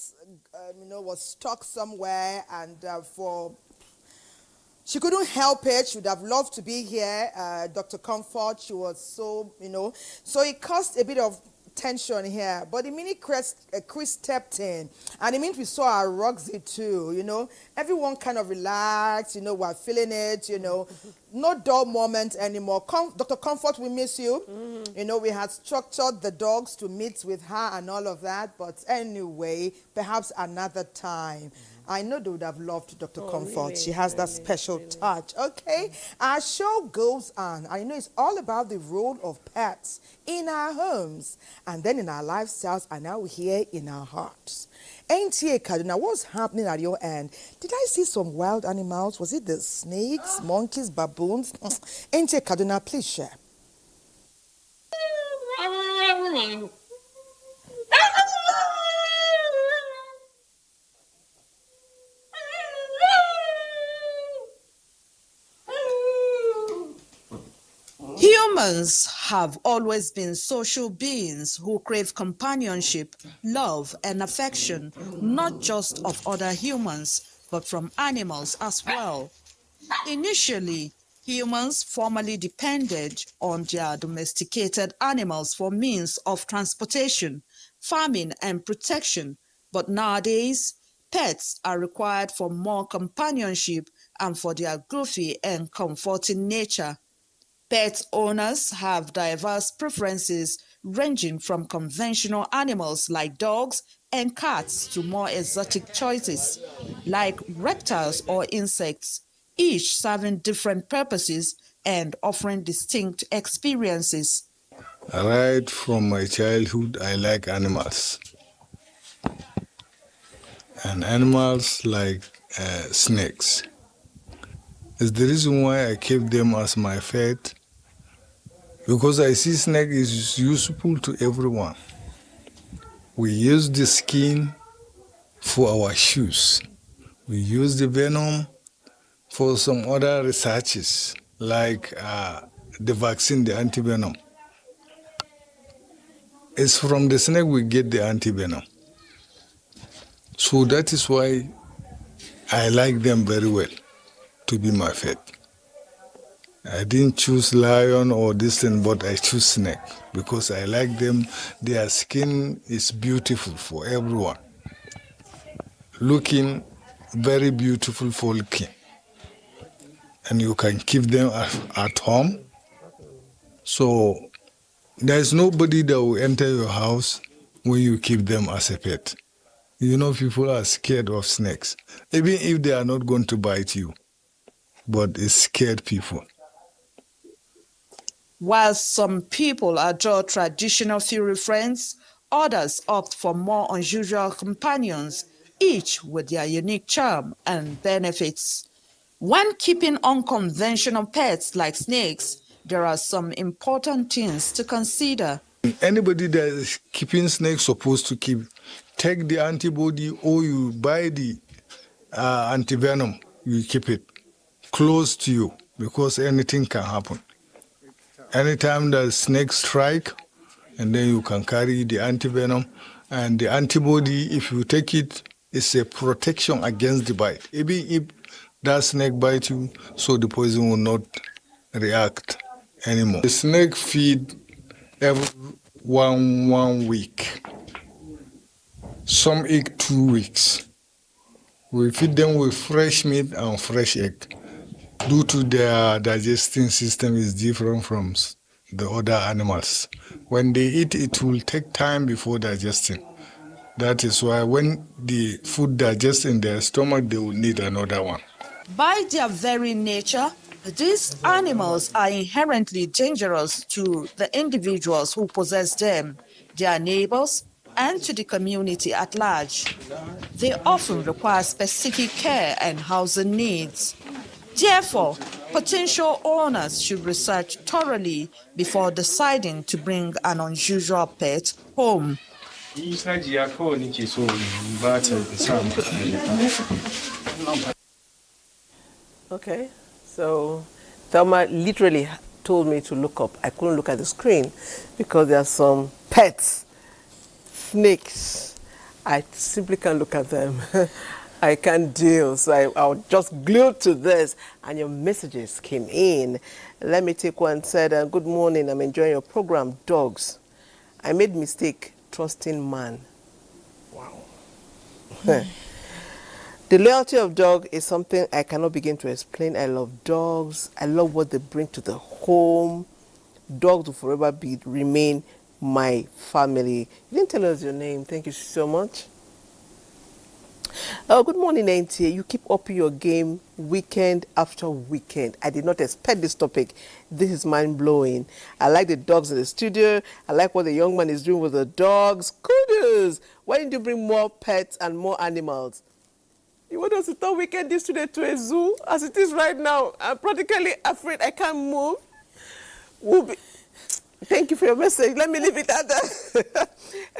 was stuck somewhere, and she couldn't help it. She would have loved to be here. Dr. Comfort, she was so, so it caused a bit of tension here. But the minute Chris stepped in, and the minute we saw our Roxy too, everyone kind of relaxed, we're feeling it, no dull moment anymore. Dr. Comfort, we miss you. We had structured the dogs to meet with her and all of that, but anyway, perhaps another time. I know they would have loved Dr. Comfort. Really? She has that special touch. Okay, our show goes on. I know it's all about the role of pets in our homes and then in our lifestyles, and now here in our hearts. NTA Kaduna, what's happening at your end? Did I see some wild animals? Was it the snakes, monkeys, baboons? NTA Kaduna, please share. Humans have always been social beings who crave companionship, love, and affection, not just of other humans, but from animals as well. Initially, humans formerly depended on their domesticated animals for means of transportation, farming, and protection. But nowadays, pets are required for more companionship and for their goofy and comforting nature. Pet owners have diverse preferences ranging from conventional animals like dogs and cats to more exotic choices like reptiles or insects, each serving different purposes and offering distinct experiences. Right from my childhood, I like animals. And animals like snakes. It's the reason why I keep them as my pet, because I see snake is useful to everyone. We use the skin for our shoes. We use the venom for some other researches, like the vaccine, the antivenom. It's from the snake we get the antivenom. So that is why I like them very well to be my pet. I didn't choose lion or this thing, but I choose snake because I like them. Their skin is beautiful for everyone. Looking very beautiful for looking. And you can keep them at home. So there's nobody that will enter your house when you keep them as a pet. You know, people are scared of snakes, even if they are not going to bite you, but it's scared people. While some people adore traditional furry friends, others opt for more unusual companions, each with their unique charm and benefits. When keeping unconventional pets like snakes, there are some important things to consider. Anybody that is keeping snakes supposed to take the antibody or you buy the antivenom, you keep it close to you because anything can happen. Anytime the snakes strike, and then you can carry the antivenom, and the antibody, if you take it, it's a protection against the bite. Even if that snake bites you, so the poison will not react anymore. The snake feed every one week. Some eat 2 weeks. We feed them with fresh meat and fresh egg. Due to their digesting system is different from the other animals. When they eat, it will take time before digesting. That is why when the food digests in their stomach, they will need another one. By their very nature, these animals are inherently dangerous to the individuals who possess them, their neighbors, and to the community at large. They often require specific care and housing needs. Therefore, potential owners should research thoroughly before deciding to bring an unusual pet home. Okay, so Thelma literally told me to look up. I couldn't look at the screen because there are some pets, snakes. I simply can't look at them. I can't deal, so I was just glued to this, and your messages came in. Let me take one. Said, good morning, I'm enjoying your program, dogs. I made mistake trusting man. Wow. The loyalty of dog is something I cannot begin to explain. I love dogs. I love what they bring to the home. Dogs will forever remain my family. You didn't tell us your name. Thank you so much. Good morning, NTA. You keep upping your game weekend after weekend. I did not expect this topic. This is mind-blowing. I like the dogs in the studio. I like what the young man is doing with the dogs. Kudos. Why didn't you bring more pets and more animals? You want us to turn weekend this today to a zoo as it is right now? I'm practically afraid I can't move. Thank you for your message. Let me leave it at that.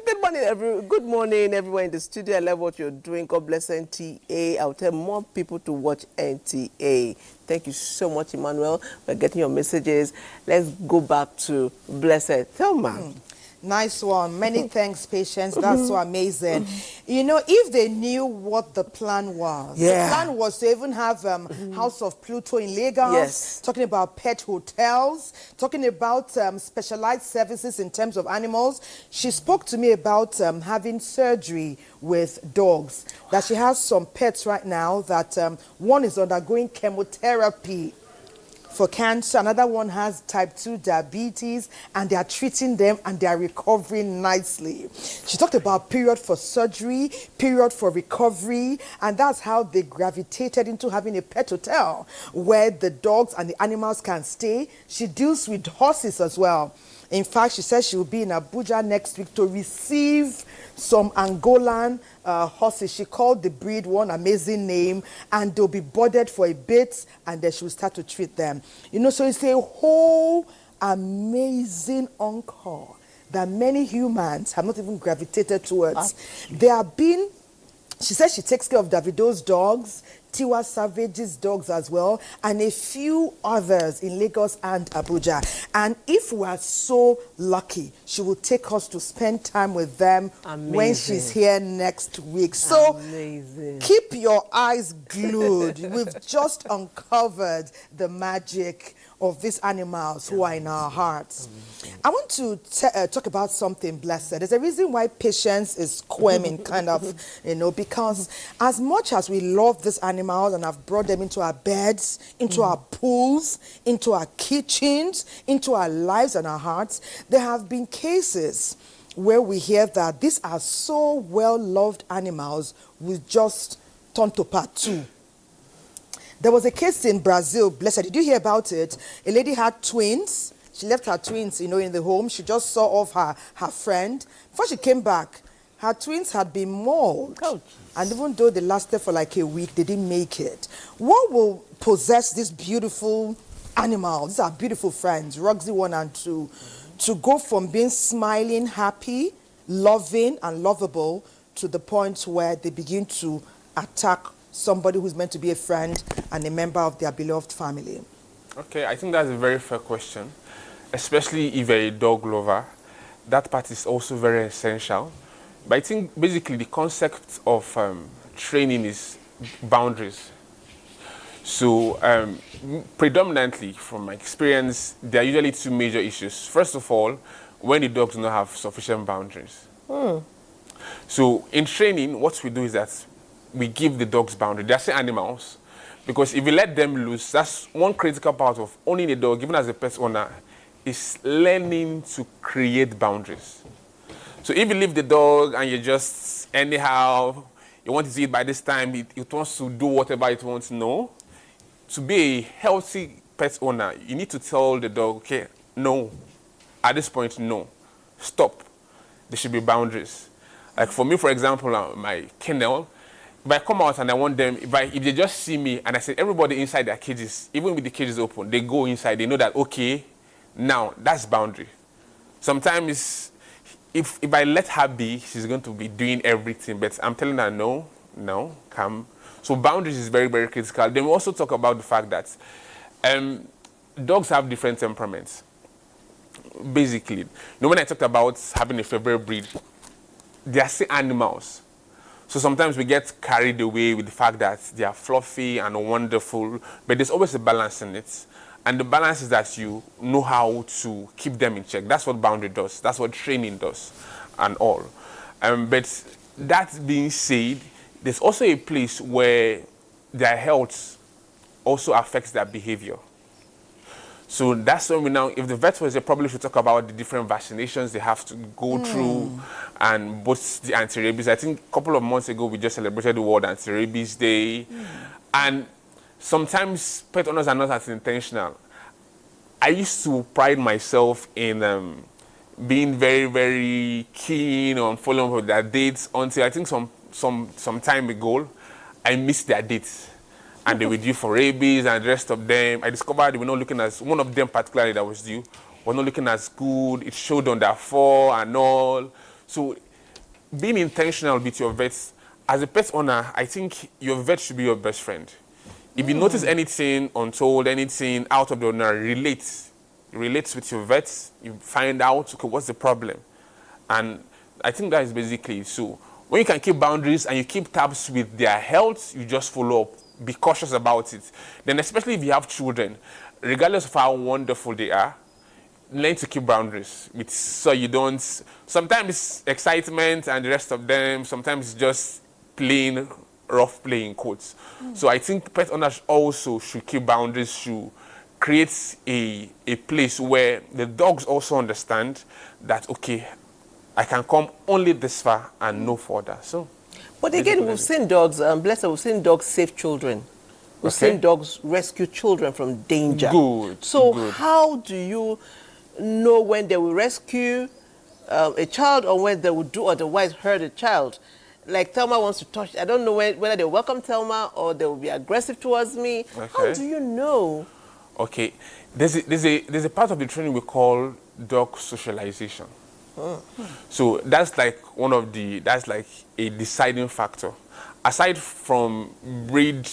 Good morning, everyone in the studio. I love what you're doing. God bless NTA. I'll tell more people to watch NTA. Thank you so much, Emmanuel, for getting your messages. Let's go back to Blessed Thelma. Nice one. Many thanks, Patience. That's so amazing. You know, if they knew what the plan was. Yeah. The plan was to even have House of Pluto in Lagos. Yes. Talking about pet hotels. Talking about specialized services in terms of animals. She spoke to me about having surgery with dogs. That she has some pets right now that one is undergoing chemotherapy for cancer, another one has type 2 diabetes, and they are treating them and they are recovering nicely. She talked about period for surgery, period for recovery, and that's how they gravitated into having a pet hotel where the dogs and the animals can stay. She deals with horses as well. In fact, she says she will be in Abuja next week to receive some Angolan horses. She called the breed one amazing name, and they'll be boarded for a bit, and then she will start to treat them. You know, so it's a whole amazing encore that many humans have not even gravitated towards. There have been, she says she takes care of Davido's dogs, Tiwa Savage's dogs as well, and a few others in Lagos and Abuja. And if we are so lucky, she will take us to spend time with them when she's here next week. So keep your eyes glued. We've just uncovered the magic of these animals who are in our hearts. I want to talk about something, Blessed. There's a reason why Patience is squirming, kind of, you know, because as much as we love these animals and have brought them into our beds, into our pools, into our kitchens, into our lives and our hearts, there have been cases where we hear that these are so well-loved animals, we just turn to part two. There was a case in Brazil, Blessed, did you hear about it? A lady had twins. She left her twins, you know, in the home. She just saw off her friend. Before she came back, her twins had been mauled. And even though they lasted for like a week, they didn't make it. What will possess this beautiful animal? These are beautiful friends, Roxy 1 and 2, to go from being smiling, happy, loving, and lovable to the point where they begin to attack somebody who's meant to be a friend and a member of their beloved family? Okay, I think that's a very fair question, especially if you're a dog lover. That part is also very essential. But I think basically the concept of training is boundaries. So predominantly from my experience, there are usually two major issues. First of all, when the dogs do not have sufficient boundaries. So in training, what we do is that we give the dogs boundaries. They are still animals, because if you let them loose, that's one critical part of owning a dog, even as a pet owner, is learning to create boundaries. So if you leave the dog and you just anyhow, you want to eat by this time, it wants to do whatever it wants, no. To be a healthy pet owner, you need to tell the dog, okay, no. At this point, no. Stop. There should be boundaries. Like for me, for example, my kennel, if I come out and I want them, if they just see me and I say, everybody inside their cages, even with the cages open, they go inside, they know that, okay, now that's boundary. Sometimes if I let her be, she's going to be doing everything, but I'm telling her, no, come. So boundaries is very, very critical. Then we also talk about the fact that dogs have different temperaments. Basically, you know, when I talked about having a favorite breed, they are still animals. So sometimes we get carried away with the fact that they are fluffy and wonderful, but there's always a balance in it. And the balance is that you know how to keep them in check. That's what boundary does. That's what training does and all. But that being said, there's also a place where their health also affects their behavior. So that's when we now, if the vet was there, probably should talk about the different vaccinations they have to go through, and both the anti-rabies. I think a couple of months ago, we just celebrated the World Anti-Rabies Day. And sometimes pet owners are not as intentional. I used to pride myself in being very, very keen on following up with their dates until I think some time ago, I missed their dates. And they were due for rabies and the rest of them. I discovered they were not looking as, one of them particularly that was due, was not looking as good. It showed on their fur and all. So being intentional with your vets, as a pet owner, I think your vet should be your best friend. If you notice anything untold, anything out of the ordinary, relate with your vets. You find out, okay, what's the problem? And I think that is basically so. When you can keep boundaries and you keep tabs with their health, you just follow up. Be cautious about it. Then especially if you have children, regardless of how wonderful they are, learn to keep boundaries with, so you don't, sometimes excitement and the rest of them, sometimes just plain rough play in quotes. So I think pet owners also should keep boundaries, should create a place where the dogs also understand that, okay, I can come only this far and no further. So, but again, we've seen dogs, bless them, we've seen dogs save children. We've seen dogs rescue children from danger. Good. So good. how do you know when they will rescue a child or when they will do otherwise hurt a child? Like Thelma wants to touch, I don't know whether they welcome Thelma or they will be aggressive towards me. Okay. How do you know? Okay, there's a part of the training we call dog socialization. So that's like that's like a deciding factor. Aside from breed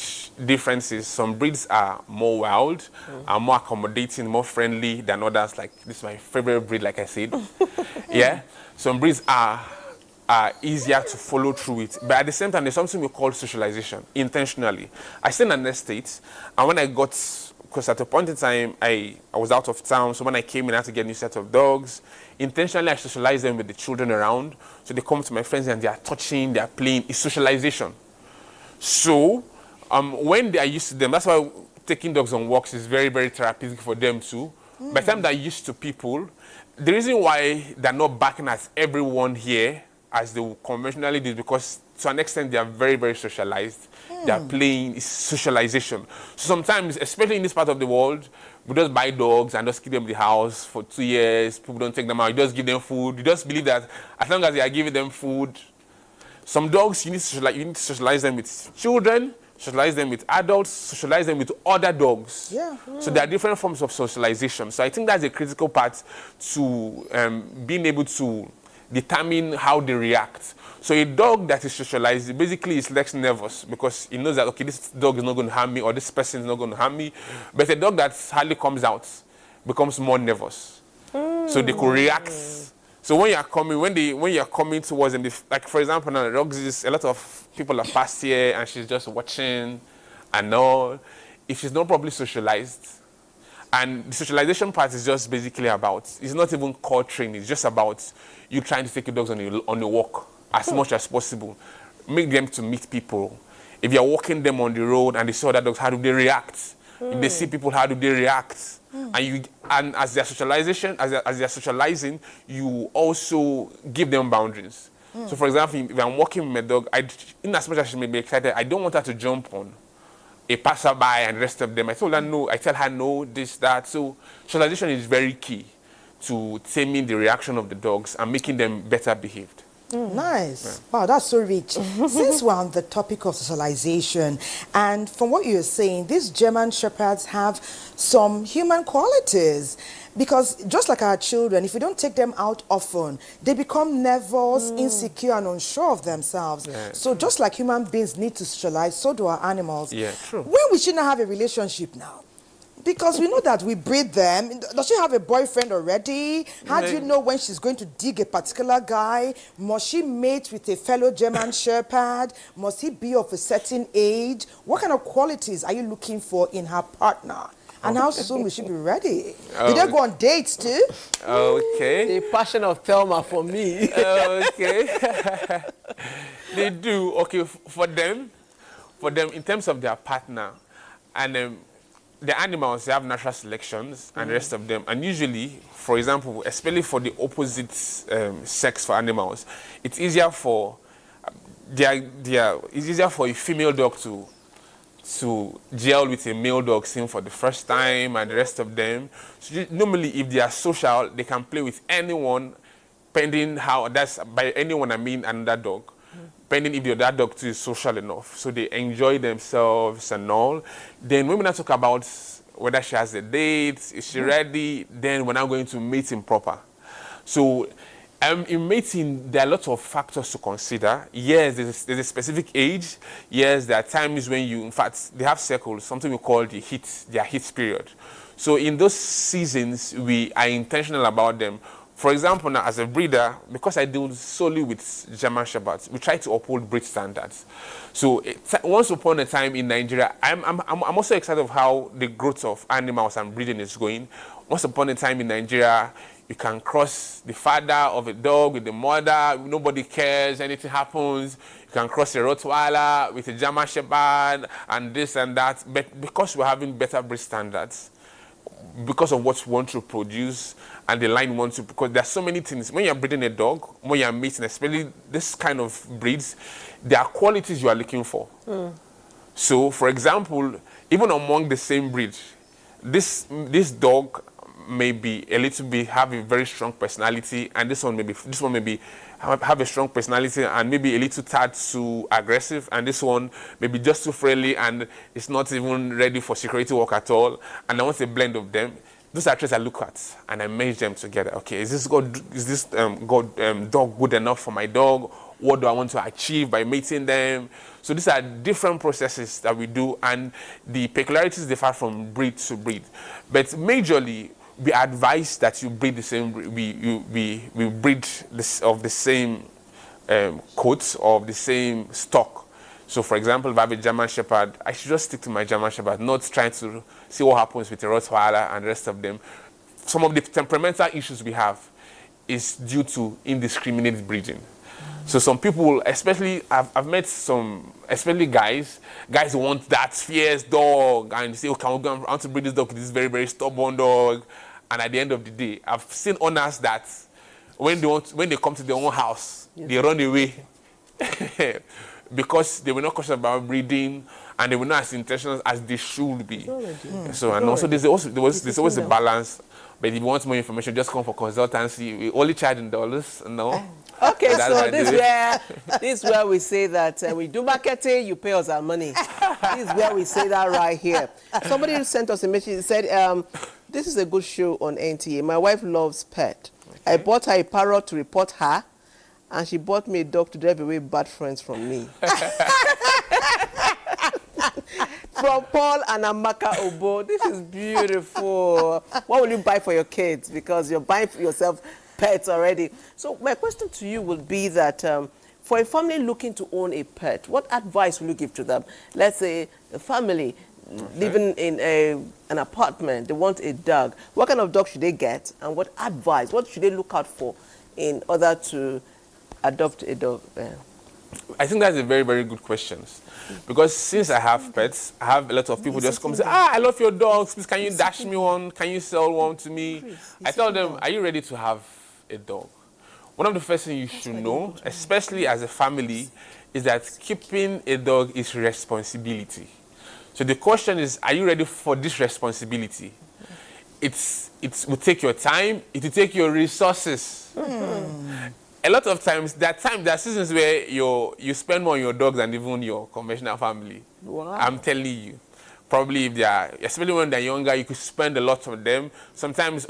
differences, some breeds are more wild, are more accommodating, more friendly than others. Like this is my favorite breed, like I said. Yeah, some breeds are easier to follow through with. But at the same time, there's something we call socialization, intentionally. I stayed in an estate, and when I got, because at a point in time, I was out of town, so when I came in, I had to get a new set of dogs. Intentionally, I socialize them with the children around. So they come to my friends and they are touching, they are playing. It's socialization. So when they are used to them, that's why taking dogs on walks is very, very therapeutic for them too. By the time they're used to people, the reason why they're not barking at everyone here as they conventionally do is because to an extent they are very, very socialized. They are playing, it's socialization. So sometimes, especially in this part of the world, we just buy dogs and just keep them in the house for 2 years. People don't take them out. You just give them food. You just believe that as long as they are giving them food. Some dogs, you need to socialize them with children, socialize them with adults, socialize them with other dogs. Yeah. So there are different forms of socialization. So I think that's a critical part to being able to determine how they react. So a dog that is socialized basically is less nervous because he knows that, okay, this dog is not going to harm me or this person is not going to harm me. But a dog that hardly comes out becomes more nervous. So they could react. So when you are coming towards them, like for example, now dogs, a lot of people have passed here and she's just watching and all. If she's not properly socialized, and the socialization part is just basically about, it's not even core training, it's just about you trying to take your dogs on a walk as much as possible. Make them to meet people. If you're walking them on the road and they see other dogs, how do they react? If they see people, how do they react? And as they're socializing, you also give them boundaries. So for example, if I'm walking with my dog, in as much as she may be excited, I don't want her to jump on a passerby and the rest of them. I tell her no, this, that. So socialization is very key to taming the reaction of the dogs and making them better behaved. Nice. Wow, that's so rich. Since we're on the topic of socialization, and from what you're saying, these German Shepherds have some human qualities. Because just like our children, if we don't take them out often, they become nervous, insecure, and unsure of themselves. Yeah, so just like human beings need to socialize, so do our animals. Yeah, true. When we should not have a relationship now? Because we know that we breed them. Does she have a boyfriend already? How do you know when she's going to dig a particular guy? Must she mate with a fellow German Shepherd? Must he be of a certain age? What kind of qualities are you looking for in her partner? And how soon will she be ready? Do they go on dates too? Okay. The passion of Thelma for me. Okay. They do. Okay, for them, in terms of their partner, and the animals, they have natural selections and the rest of them. And usually, for example, especially for the opposite sex for animals, it's easier for it's easier for a female dog to gel with a male dog seen for the first time and the rest of them. So normally, if they are social, they can play with anyone, pending how, that's by anyone I mean another dog, pending if the other dog too is social enough. So they enjoy themselves and all. Then when we now talk about whether she has a date, is she ready, then we're now going to mating proper. So in mating, there are lots of factors to consider. Yes, there's a specific age. Yes, there are times when in fact, they have circles, something we call their heat period. So in those seasons, we are intentional about them. For example, now as a breeder, because I deal solely with German Shepherds, we try to uphold breed standards. So once upon a time in Nigeria, I'm also excited of how the growth of animals and breeding is going. Once upon a time in Nigeria, you can cross the father of a dog with the mother, nobody cares, anything happens. You can cross a Rottweiler with a German Shepherd and this and that. But because we're having better breed standards, because of what we want to produce and the line wants to, because there's so many things. When you're breeding a dog, when you're mating, especially this kind of breeds, there are qualities you are looking for. So, for example, even among the same breed, this dog may be a little bit have a very strong personality, and this one maybe have a strong personality and maybe a little tad too aggressive, and this one maybe just too friendly and it's not even ready for security work at all. And I want a blend of them. Those are traits I look at and I merge them together. Okay, is this dog good enough for my dog? What do I want to achieve by mating them? So these are different processes that we do, and the peculiarities differ from breed to breed. But majorly, we advise that you breed the same. We breed of the same coats or of the same stock. So, for example, if I have a German Shepherd, I should just stick to my German Shepherd, not trying to see what happens with the Rottweiler and the rest of them. Some of the temperamental issues we have is due to indiscriminate breeding. So some people, especially, I've met some, especially guys who want that fierce dog and say, okay, I want to breed this dog, this is very, very stubborn dog. And at the end of the day, I've seen owners that when they come to their own house, they run away because they were not cautious about breeding and they were not as intentional as they should be. So, and also there's always a balance. But if you want more information, just come for consultancy. We only charge in dollars, no. Okay, so this is where we say that we do marketing, you pay us our money. This is where we say that right here. Somebody sent us a message, said, this is a good show on NTA. My wife loves pet. Okay. I bought her a parrot to report her, and she bought me a dog to drive away bad friends from me. From Paul and Amaka Obo. This is beautiful. What will you buy for your kids? Because you're buying for yourself pets already. So my question to you would be that for a family looking to own a pet, what advice will you give to them? Let's say a family living in an apartment, they want a dog. What kind of dog should they get? And what advice, what should they look out for in order to adopt a dog? I think that's a very, very good question. Because since I have pets, I have a lot of people just come and say, I love your dogs, please can you dash me one? Can you sell one to me? I tell them, are you ready to have a dog? One of the first things you should know, especially as a family, is that keeping a dog is responsibility. So the question is, are you ready for this responsibility? It will take your time, it will take your resources. A lot of times, there are seasons where you spend more on your dogs than even your conventional family. Wow. I'm telling you. Probably if they are, especially when they're younger, you could spend a lot on them. Sometimes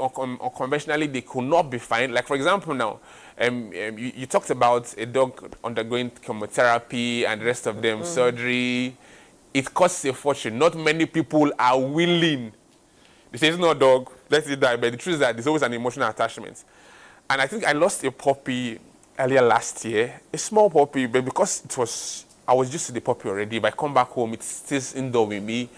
conventionally, they could not be fine. Like for example now, you talked about a dog undergoing chemotherapy and the rest of them, surgery. It costs a fortune. Not many people are willing. They say it's not a dog, let it die. But the truth is that there's always an emotional attachment. And I think I lost a puppy earlier last year, a small puppy, but because I was used to the puppy already. If I come back home, it stays indoor with me.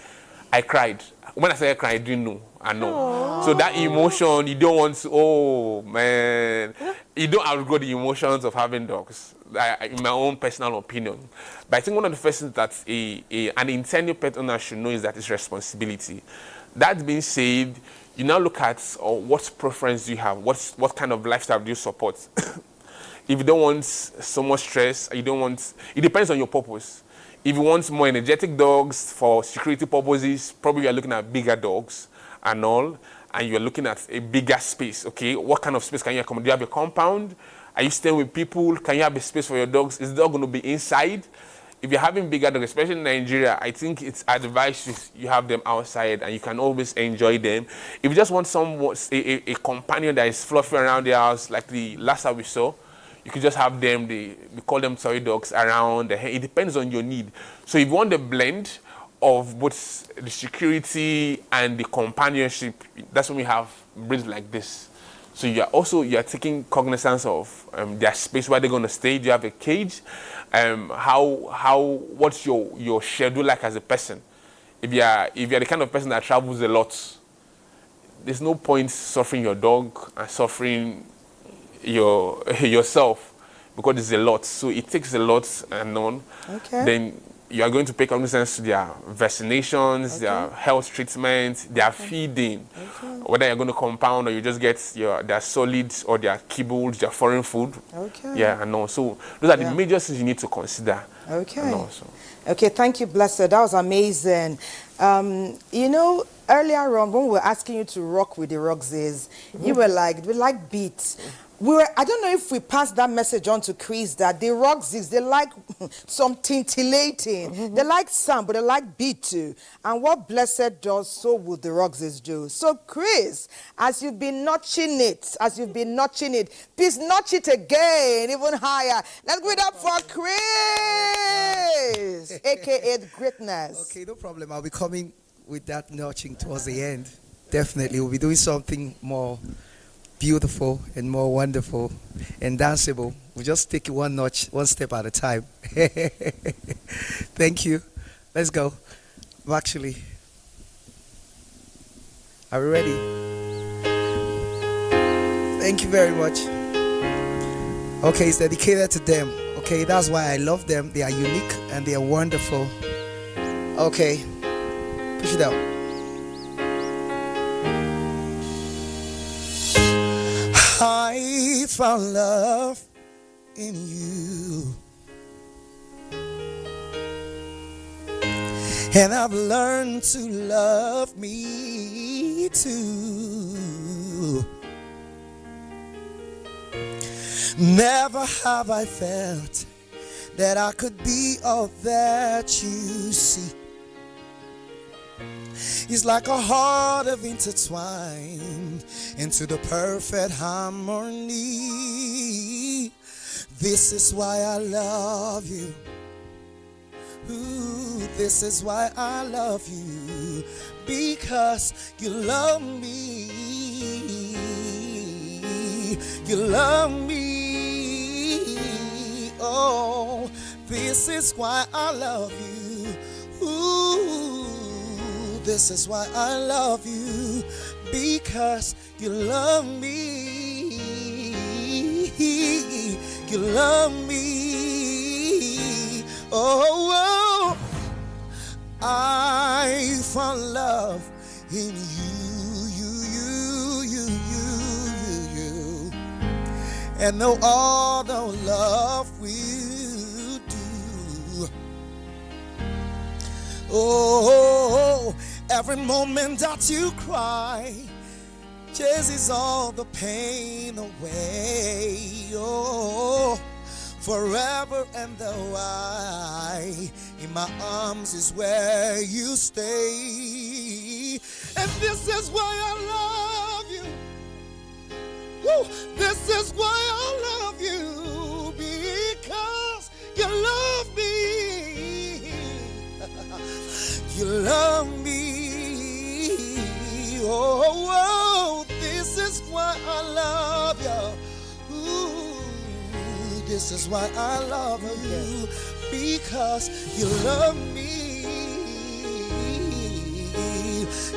I cried. When I say I cried, I didn't know. I know. Aww. So that emotion, you don't want to, oh man, you don't outgrow the emotions of having dogs, in my own personal opinion. But I think one of the first things that an intending pet owner should know is that it's responsibility. That being said, you now look at what preference do you have, what kind of lifestyle do you support. If you don't want so much stress, it depends on your purpose. If you want more energetic dogs for security purposes, probably you're looking at bigger dogs and all, and you're looking at a bigger space, okay? What kind of space can you accommodate? Do you have a compound? Are you staying with people? Can you have a space for your dogs? Is the dog going to be inside? If you're having bigger dogs, especially in Nigeria, I think it's advised you have them outside and you can always enjoy them. If you just want a companion that is fluffy around the house, like the last time we saw, you could just have them, we call them toy dogs around. It depends on your need. So if you want the blend of both the security and the companionship, that's when we have breeds like this. So you're taking cognizance of their space, where they're going to stay. Do you have a cage? What's your schedule like as a person? If you're the kind of person that travels a lot, there's no point suffering your dog and suffering yourself, because it's a lot. So it takes a lot and on. Okay. Then you are going to pay cognizance to their vaccinations, their health treatment, their feeding. Whether you're going to compound or you just get their solids or their kibbles, their foreign food. Okay. Yeah, and also those are the major things you need to consider. Okay. And also. Okay, thank you, Blessed. That was amazing. You know, earlier on when we were asking you to rock with the Rugsies, you were like, we like beats. I don't know if we passed that message on to Chris that the Rugsies, they like some tintillating. They like sound, but they like beat too. And what Blessed does, so would the Rugsies do. So Chris, as you've been notching it, please notch it again, even higher. Let's give it up for Chris, aka the Greatness. Okay, no problem. I'll be coming with that notching towards the end. Definitely, we'll be doing something more beautiful and more wonderful and danceable. We'll just take it one notch, one step at a time. Thank you. Let's go. Actually, are we ready? Thank you very much. Okay, it's dedicated to them. Okay, that's why I love them. They are unique and they are wonderful. Okay, push it out. I found love in you, and I've learned to love me too. Never have I felt that I could be all that you see. It's like a heart of intertwined into the perfect harmony. This is why I love you. Ooh, this is why I love you, because you love me. You love me. Oh, this is why I love you. Ooh, this is why I love you, because you love me. You love me. Oh, I found love in you, and no other love will do. Oh, every moment that you cry chases all the pain away. Oh, forever and the why in my arms is where you stay. And this is why I love you. Woo. This is why I love you, because you love me. You love me. Oh, this is why I love you. Ooh, this is why I love you, because you love me.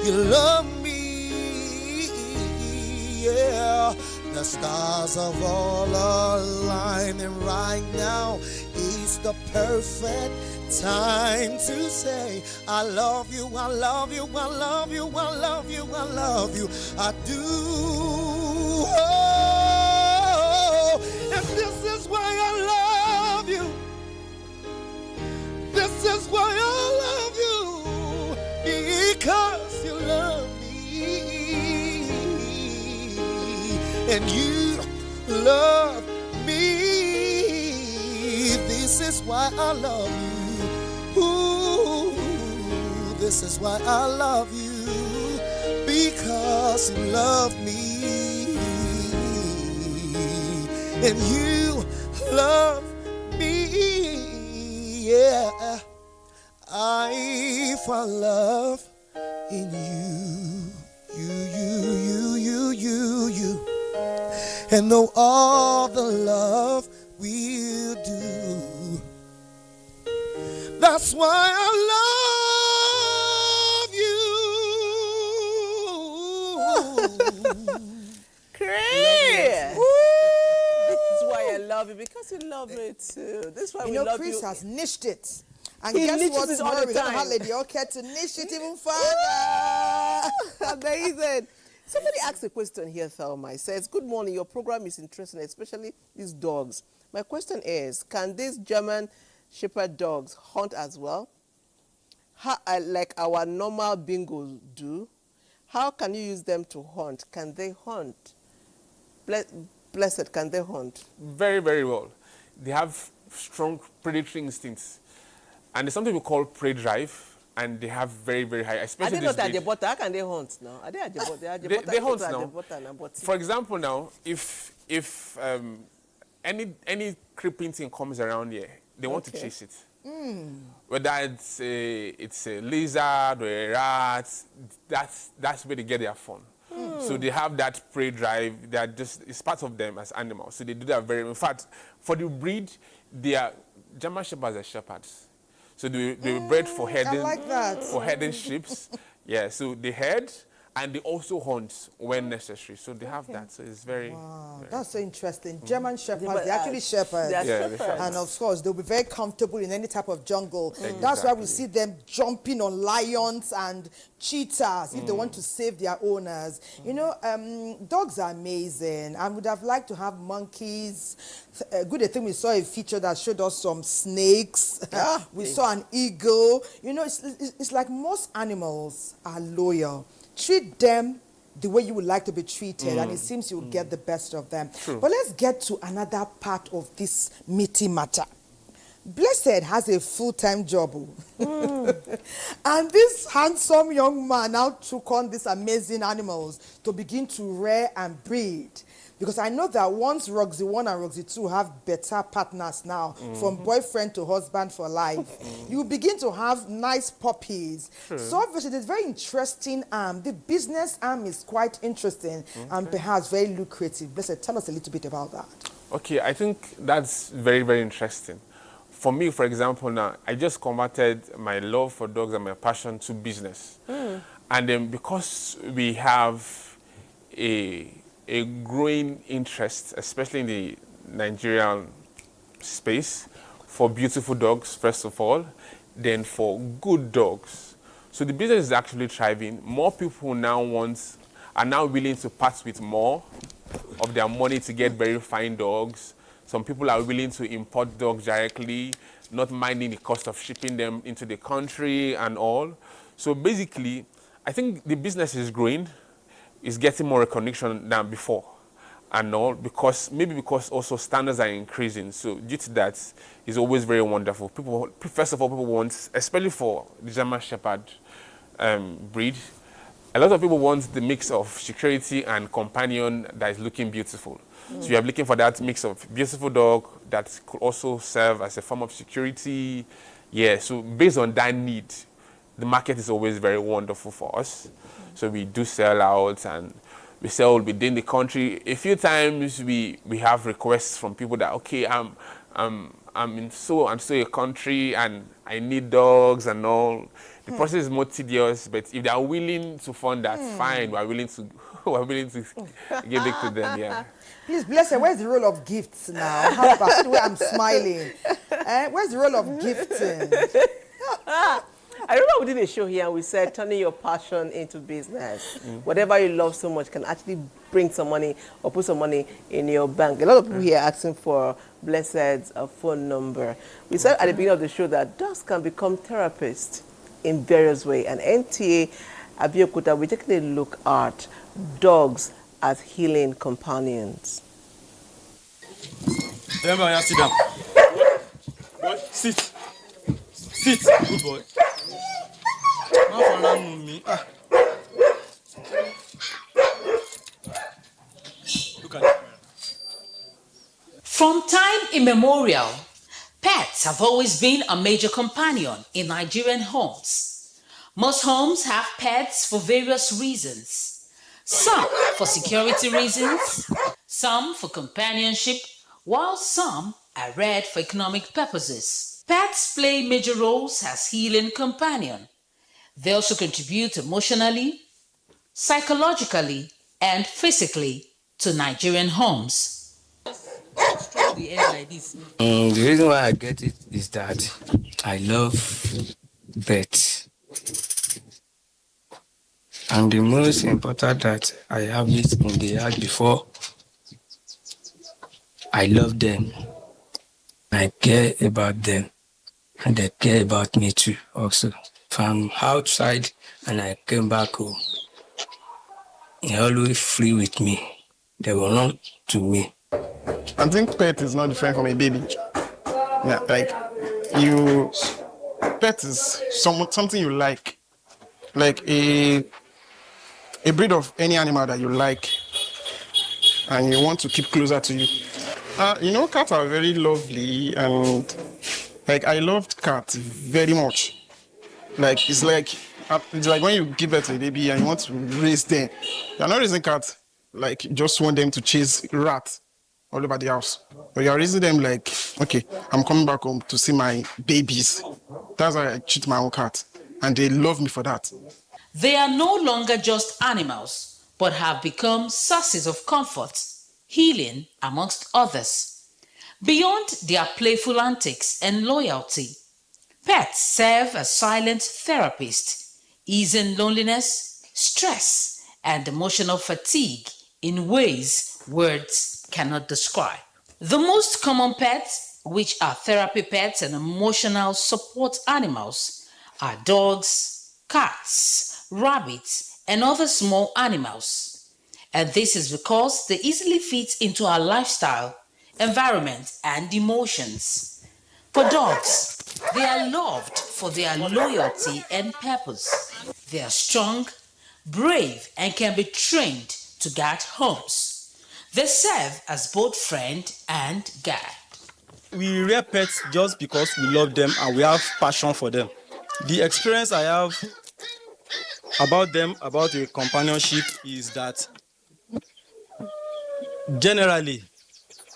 You love me. Yeah. The stars of all are aligning right now. It's the perfect time to say, I love you, I love you, I love you, I love you, I love you. I do. Oh, and this is why I love you. This is why I love you, because you love me. And you love me. This is why I love you. Ooh, this is why I love you, because you love me. And you love me. Yeah, I found love in you. You. and know all the love we'll do. That's why I love you. Chris! This is why I love you, because you love me too. This is why we love Chris you. has niched it. And He guess niches what? it all Tomorrow the we're going to time. have Lady Okay to niche it even further. Amazing. Somebody asked a question here, Thelma. It says, good morning, your program is interesting, especially these dogs. My question is, can these German Shepherd dogs hunt as well? Like our normal bingos do? How can you use them to hunt? Can they hunt? Blessed, can they hunt? Very, very well. They have strong predatory instincts. And there's something we call prey drive. And they have very, very high, Are especially they this not at breed. the butter? How can they hunt now? Are they at the butter? They hunt now. For example, now, if any creeping thing comes around here, they want to chase it. Whether it's a lizard or a rat, that's where they get their fun. So they have that prey drive. It's part of them as animals. So they do that very. In fact, for the breed, they are German shepherds are shepherds. So they were bred for herding. I like that. For herding sheep. Yeah. So they herd and they also hunt when necessary. So they have that. So it's very. Wow, that's so interesting. German shepherds, but, they're actually shepherds. they are they're shepherds. And of course, they'll be very comfortable in any type of jungle. Exactly. That's why we see them jumping on lions and cheetahs if they want to save their owners. You know, dogs are amazing. I would have liked to have monkeys. Good thing we saw a feature that showed us some snakes. We saw an eagle. You know, it's like most animals are loyal. Treat them the way you would like to be treated, and it seems you'll get the best of them. True. But let's get to another part of this meaty matter. Blessed has a full-time job. And this handsome young man now took on these amazing animals to begin to rear and breed. Because I know that once Roxy 1 and Roxy 2 have better partners now, from boyfriend to husband for life, you begin to have nice puppies. So obviously it's very interesting. The business arm is quite interesting and perhaps very lucrative. Blessed, tell us a little bit about that. Okay, I think that's very, very interesting. For me, for example, now, I just converted my love for dogs and my passion to business. And then because we have a growing interest, especially in the Nigerian space, for beautiful dogs, first of all, then for good dogs. So the business is actually thriving. More people now are now willing to part with more of their money to get very fine dogs. Some people are willing to import dogs directly, not minding the cost of shipping them into the country and all. So basically, I think the business is growing. Is getting more recognition than before and all, because also standards are increasing. So due to that, it's always very wonderful. First of all, people want, especially for the German Shepherd breed, a lot of people want the mix of security and companion that is looking beautiful. So you are looking for that mix of beautiful dog that could also serve as a form of security. Yeah, so based on that need, the market is always very wonderful for us. So we do sell out and we sell within the country. A few times we have requests from people that, okay, I'm in so and so a country and I need dogs and all. The process is more tedious, but if they are willing to fund that, fine. We're willing to give it to them. Yeah. Please, Blessed, where's the role of gifts now? How about the way I'm smiling? Where's the role of gifting? I remember we did a show here and we said turning your passion into business. Whatever you love so much can actually bring some money or put some money in your bank. A lot of people here are asking for Blessed's phone number. We said at the beginning of the show that dogs can become therapists in various ways. And NTA Abuja, we're taking a look at dogs as healing companions. Remember, sit down. Boy, sit. Sit, good boy. Look at it. From time immemorial, pets have always been a major companion in Nigerian homes. Most homes have pets for various reasons. Some for security reasons, some for companionship, while some are reared for economic purposes. Pets play major roles as healing companion. They also contribute emotionally, psychologically, and physically to Nigerian homes. The reason why I get it is that I love pets. And the most important that I have it in the heart before I love them. I care about them. And they care about me too also. If I'm outside and I came back home, they're always free with me. They will run to me. I think pet is not different from a baby. Yeah, like pet is something you like a breed of any animal that you like, and you want to keep closer to you. Cats are very lovely, and like I loved cats very much. Like it's like when you give birth to a baby and you want to raise them. You're not raising cats like you just want them to chase rats all over the house. But you're raising them like, okay, I'm coming back home to see my babies. That's why I treat my own cat. And they love me for that. They are no longer just animals, but have become sources of comfort, healing, amongst others. Beyond their playful antics and loyalty, pets serve as silent therapists, easing loneliness, stress, and emotional fatigue in ways words cannot describe. The most common pets, which are therapy pets and emotional support animals, are dogs, cats, rabbits, and other small animals. And this is because they easily fit into our lifestyle, environment, and emotions. For dogs, they are loved for their loyalty and purpose. They are strong, brave, and can be trained to guard homes. They serve as both friend and guide. We rear pets just because we love them and we have passion for them. The experience I have about them, about the companionship, is that generally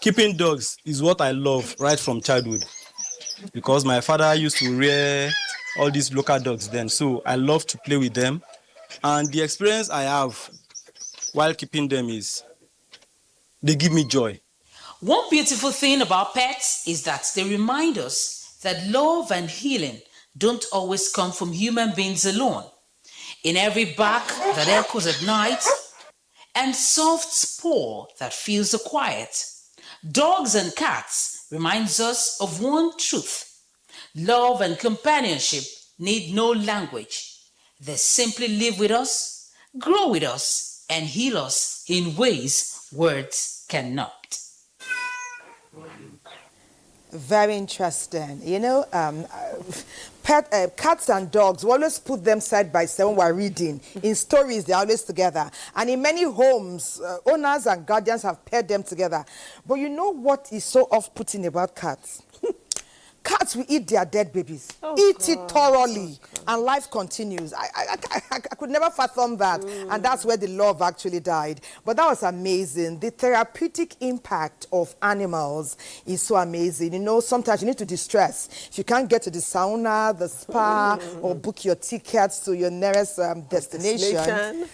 keeping dogs is what I love right from childhood, because my father used to rear all these local dogs then, so I love to play with them. And the experience I have while keeping them is they give me joy. One beautiful thing about pets is that they remind us that love and healing don't always come from human beings alone. In every bark that echoes at night and soft purr that fills the quiet, dogs and cats reminds us of one truth. Love and companionship need no language. They simply live with us, grow with us, and heal us in ways words cannot. Very interesting. Cats and dogs, we always put them side by side when we're reading. In stories, they're always together. And in many homes, owners and guardians have paired them together. But you know what is so off-putting about cats? Cats will eat their dead babies, it thoroughly, and life continues. I could never fathom that, and that's where the love actually died. But that was amazing. The therapeutic impact of animals is so amazing. Sometimes you need to distress. If you can't get to the sauna, the spa, or book your tickets to your nearest destination.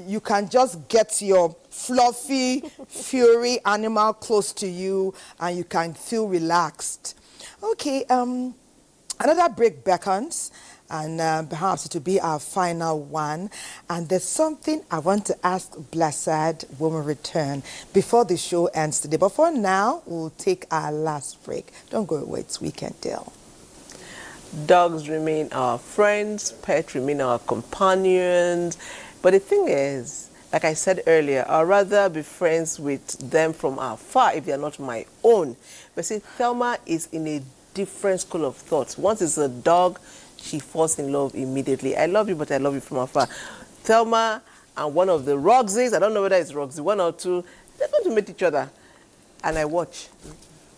You can just get your fluffy, furry animal close to you and you can feel relaxed. Okay, another break beckons, and perhaps it will be our final one. And there's something I want to ask Blessed when we return before the show ends today. But for now, we'll take our last break. Don't go away, it's Weekend Deal. Dogs remain our friends, pets remain our companions. But the thing is, like I said earlier, I'd rather be friends with them from afar if they're not my own. But see, Thelma is in a different school of thought. Once it's a dog, she falls in love immediately. I love you, but I love you from afar. Thelma and one of the Roxys, I don't know whether it's Roxy, one or two, they're going to meet each other. And I watch.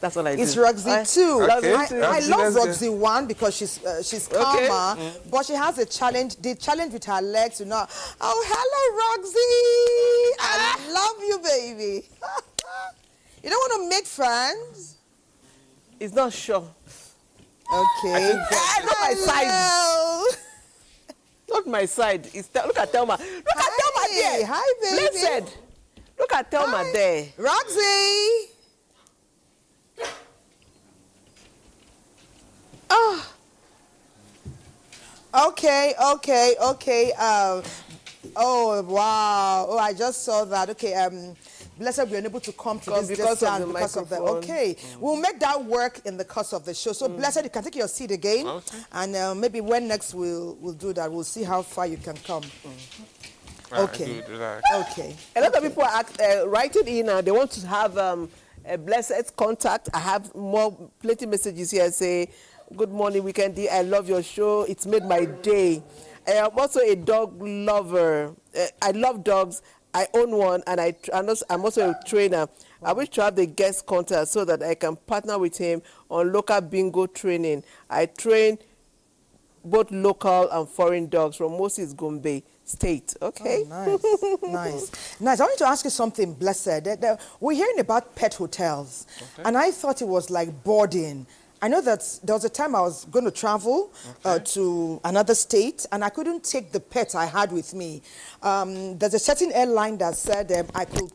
That's what I do. It's Roxy 2. Okay. I love Roxy 1 because she's calmer, but she has a challenge. The challenge with her legs, you know. Oh, hello, Roxy. I love you, baby. You don't want to make friends? It's not sure. Okay. Not my side. Not my side. Look at Thelma. Look at Thelma there. Hi, baby. Blessed. Look at Thelma there. Roxy. Oh. Okay. Oh, wow. Oh, I just saw that. Okay, Blessed, we are unable to come to this because distance of the because of the... microphone. Okay, we'll make that work in the course of the show. So, Blessed, you can take your seat again. Okay. And maybe when next we'll do that. We'll see how far you can come. Okay. Okay. A lot of people are writing in. They want to have a Blessed's contact. I have plenty messages here. Say, good morning, Weekend D. I love your show. It's made my day. I'm also a dog lover. I love dogs. I own one, and I'm also a trainer. I wish to have the guest contact so that I can partner with him on local bingo training. I train both local and foreign dogs from Moses Gombe State. Okay. Oh, nice. I want to ask you something, Blessed. We're hearing about pet hotels, and I thought it was like boarding. I know that there was a time I was going to travel to another state, and I couldn't take the pet I had with me. There's a certain airline that said I could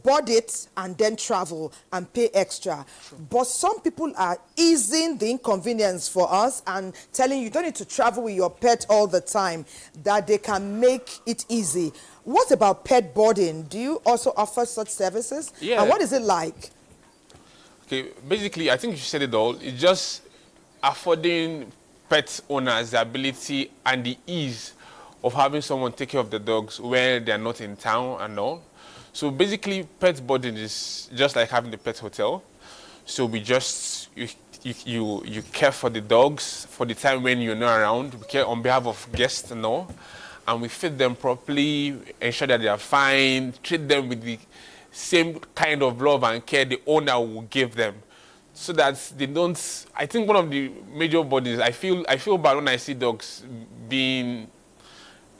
board it and then travel and pay extra. But some people are easing the inconvenience for us and telling you don't need to travel with your pet all the time, that they can make it easy. What about pet boarding? Do you also offer such services? Yeah. And what is it like? Okay, basically, I think you said it all. It's just affording pet owners the ability and the ease of having someone take care of the dogs where they're not in town and all. So basically, pet boarding is just like having a pet hotel. So we just, you care for the dogs for the time when you're not around. We care on behalf of guests and all. And we feed them properly, ensure that they are fine, treat them with the same kind of love and care the owner will give them, so that they don't. I think one of the major bodies, I feel bad when I see dogs being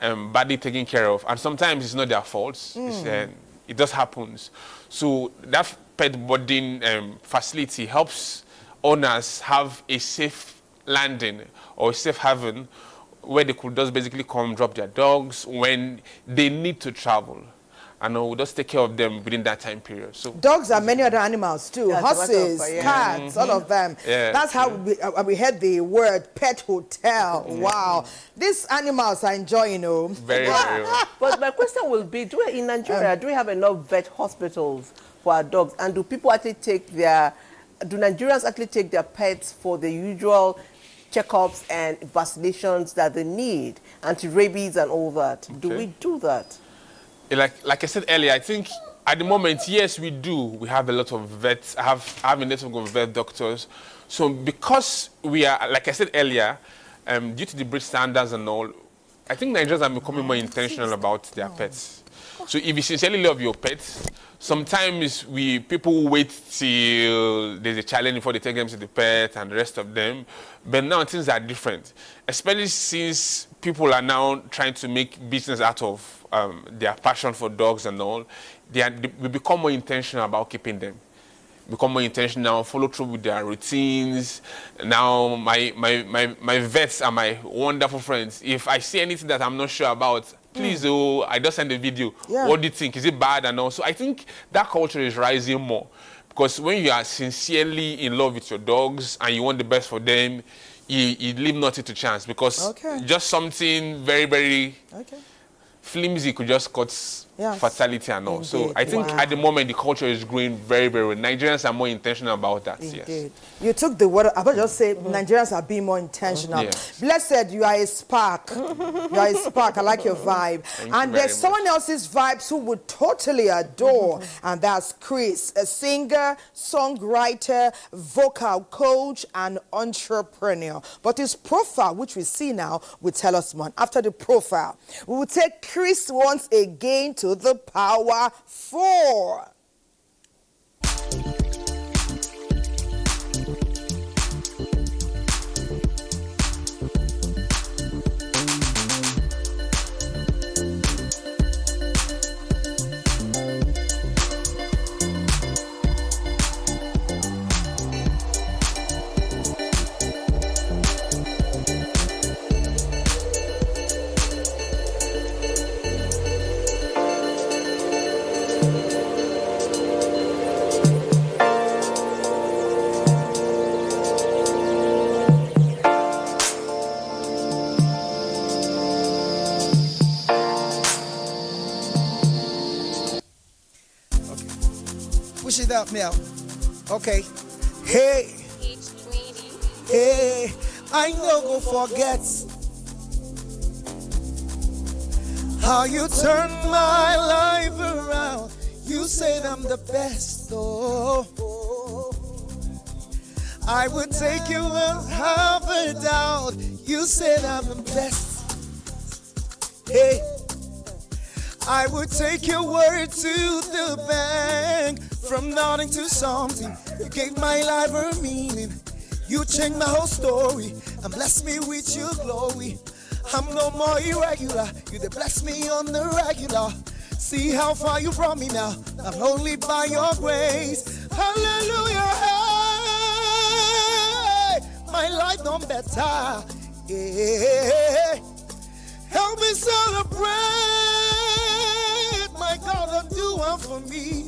badly taken care of, and sometimes it's not their faults. It just happens. So that pet boarding facility helps owners have a safe landing or a safe haven where they could just basically come drop their dogs when they need to travel. And we'll just take care of them within that time period. So dogs are many other animals too. Horses, cats, all of them. Yeah, that's how we heard the word pet hotel. Wow. These animals are enjoying, Very well. But my question will be, in Nigeria, do we have enough vet hospitals for our dogs? And do Nigerians actually take their pets for the usual checkups and vaccinations that they need, anti-rabies and all that? Do we do that? Like I said earlier, I think at the moment, yes, we do. We have a lot of vets. I have a network of vet doctors. So because we are, like I said earlier, due to the breed standards and all, I think Nigerians are becoming more intentional about their pets. So if you sincerely love your pets, sometimes people wait till there's a challenge before they take them to the pet and the rest of them. But now things are different, especially since people are now trying to make business out of their passion for dogs and all. We become more intentional about keeping them. Become more intentional, follow through with their routines. Now my vets are my wonderful friends. If I see anything that I'm not sure about, please, I just send a video. What do you think? Is it bad? And all. So I think that culture is rising more. Because when you are sincerely in love with your dogs and you want the best for them, you leave nothing to chance. Because just something very, very flimsy could just cause fatality and all. Indeed. So I think at the moment the culture is growing very, very well. Nigerians are more intentional about that. Indeed. Yes. You took the word. I would just say Nigerians are being more intentional. Yes. Blessed, you are a spark. You are a spark. I like your vibe. And there's someone else's vibes who would totally adore, and that's Chris, a singer, songwriter, vocal coach, and entrepreneur. But his profile, which we see now, will tell us more. After the profile, we will take Chris once again to the Power 4. help me out. Okay. Hey. Hey, I no go forget how you turned my life around. You said I'm the best, oh. I would take you without a doubt. You said I'm the best. Hey, I would take your word to the bank. From nothing to something, you gave my life a meaning. You changed my whole story and blessed me with your glory. I'm no more irregular. You did bless me on the regular. See how far you brought me now. I'm only by your grace. Hallelujah. Hey, my life done better. Yeah. Help me celebrate. My God done do one for me.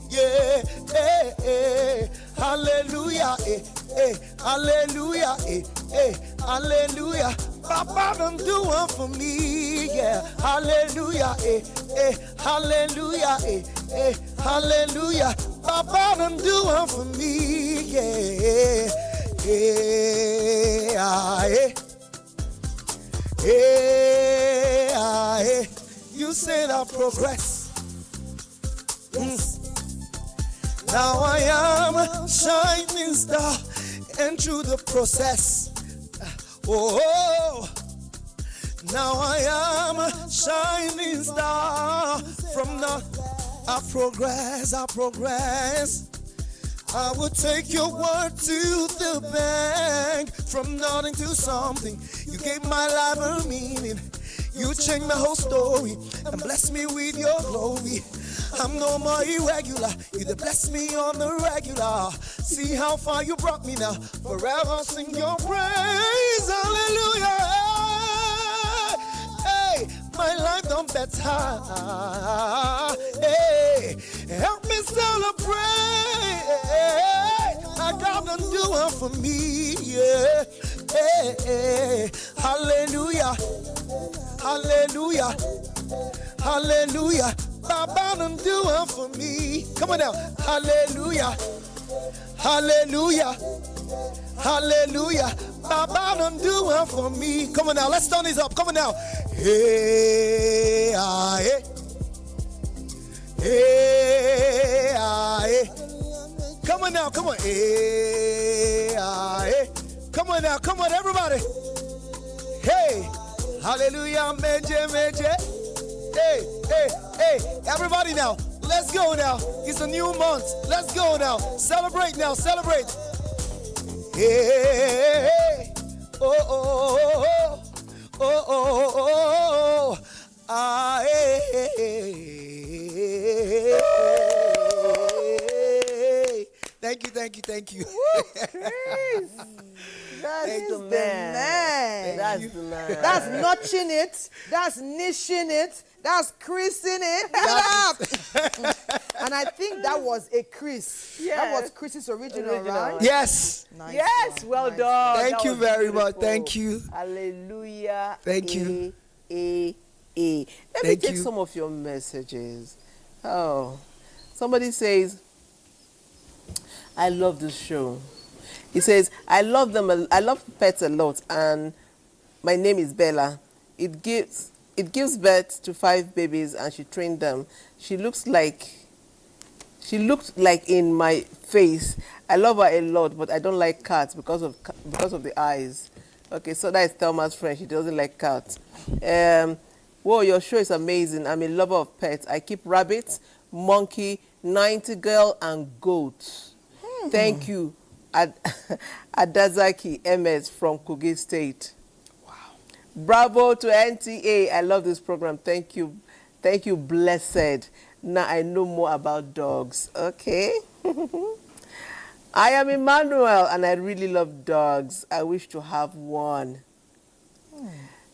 Yeah. Hey, hey. Hallelujah. Hey, hey. Hallelujah. Hey, hey. Hallelujah. Papa done do one for me. Yeah. Hallelujah. Hey, hey. Hallelujah. Hey, hey. Hallelujah. Papa done do one for me. Yeah. Hey, hey. Hey, hey. You said I progress. Yes. Now I am a shining star, and through the process, oh, now I am a shining star. From the I progress. I will take your word to the bank. From nothing to something, you gave my life a meaning. You changed my whole story and blessed me with your glory. I'm no more irregular. You did bless me on the regular. See how far you brought me now. Forever sing your praise. Hallelujah. Hey, my life done better. Hey, help me celebrate. My God done do it for me. Yeah. Hey, hey. Hallelujah. Hallelujah. Hallelujah. Baba done do it for me. Come on now. Hallelujah. Hallelujah. Hallelujah. Baba done do it for me. Come on now. Let's turn this up. Come on now. Hey, hey. Hey, hey. Come on now. Come on. Hey, hey. Come on now. Come on, everybody. Hey. Hallelujah. Meje. Hey, hey, hey, everybody now, let's go now. It's a new month. Let's go now. Celebrate now, celebrate. Hey, oh, oh, oh, oh, oh, oh, ah, hey, hey. Thank you. That's the man. That's the man. That's notching it. That's niching it. That's creasing it. And I think that was a crease. Yes. That was Chris's original, right? Yes. Nice Yes, one, well nice done. one. Thank you very much. Thank you. Hallelujah. Thank you. Let me Thank take you. some of your messages. Oh, somebody says, I love this show. He says, I love pets a lot, and my name is Bella. It gives birth to 5 babies, and she trained them. She looked like in my face. I love her a lot, but I don't like cats because of the eyes. Okay, so that is Thelma's friend. She doesn't like cats. Whoa, your show is amazing. I'm a lover of pets. I keep rabbits, monkey, 90 girl, and goats. Thank you, Adazaki MS from Kogi State. Wow. Bravo to NTA. I love this program. Thank you, blessed. Now I know more about dogs. Okay. I am Emmanuel, and I really love dogs. I wish to have one.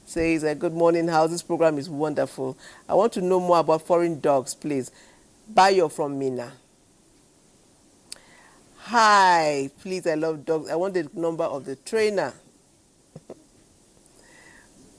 Says, good morning, house. This program is wonderful. I want to know more about foreign dogs, please. Bayo from Mina. Hi, please, I love dogs. I want the number of the trainer.